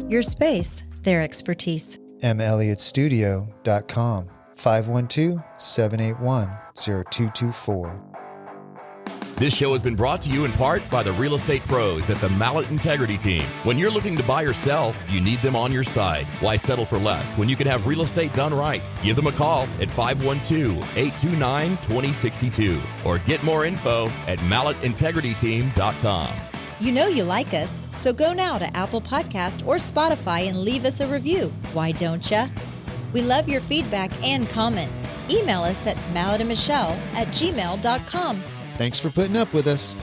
Your space, their expertise. melliotstudio.com 512-781-0224. This show has been brought to you in part by the real estate pros at the Mallet Integrity Team. When you're looking to buy or sell, you need them on your side. Why settle for less when you can have real estate done right? Give them a call at 512-829-2062 or get more info at malletintegrityteam.com. You know you like us, so go now to Apple Podcast or Spotify and leave us a review. Why don't ya? We love your feedback and comments. Email us at malletandmichelle@gmail.com. Thanks for putting up with us.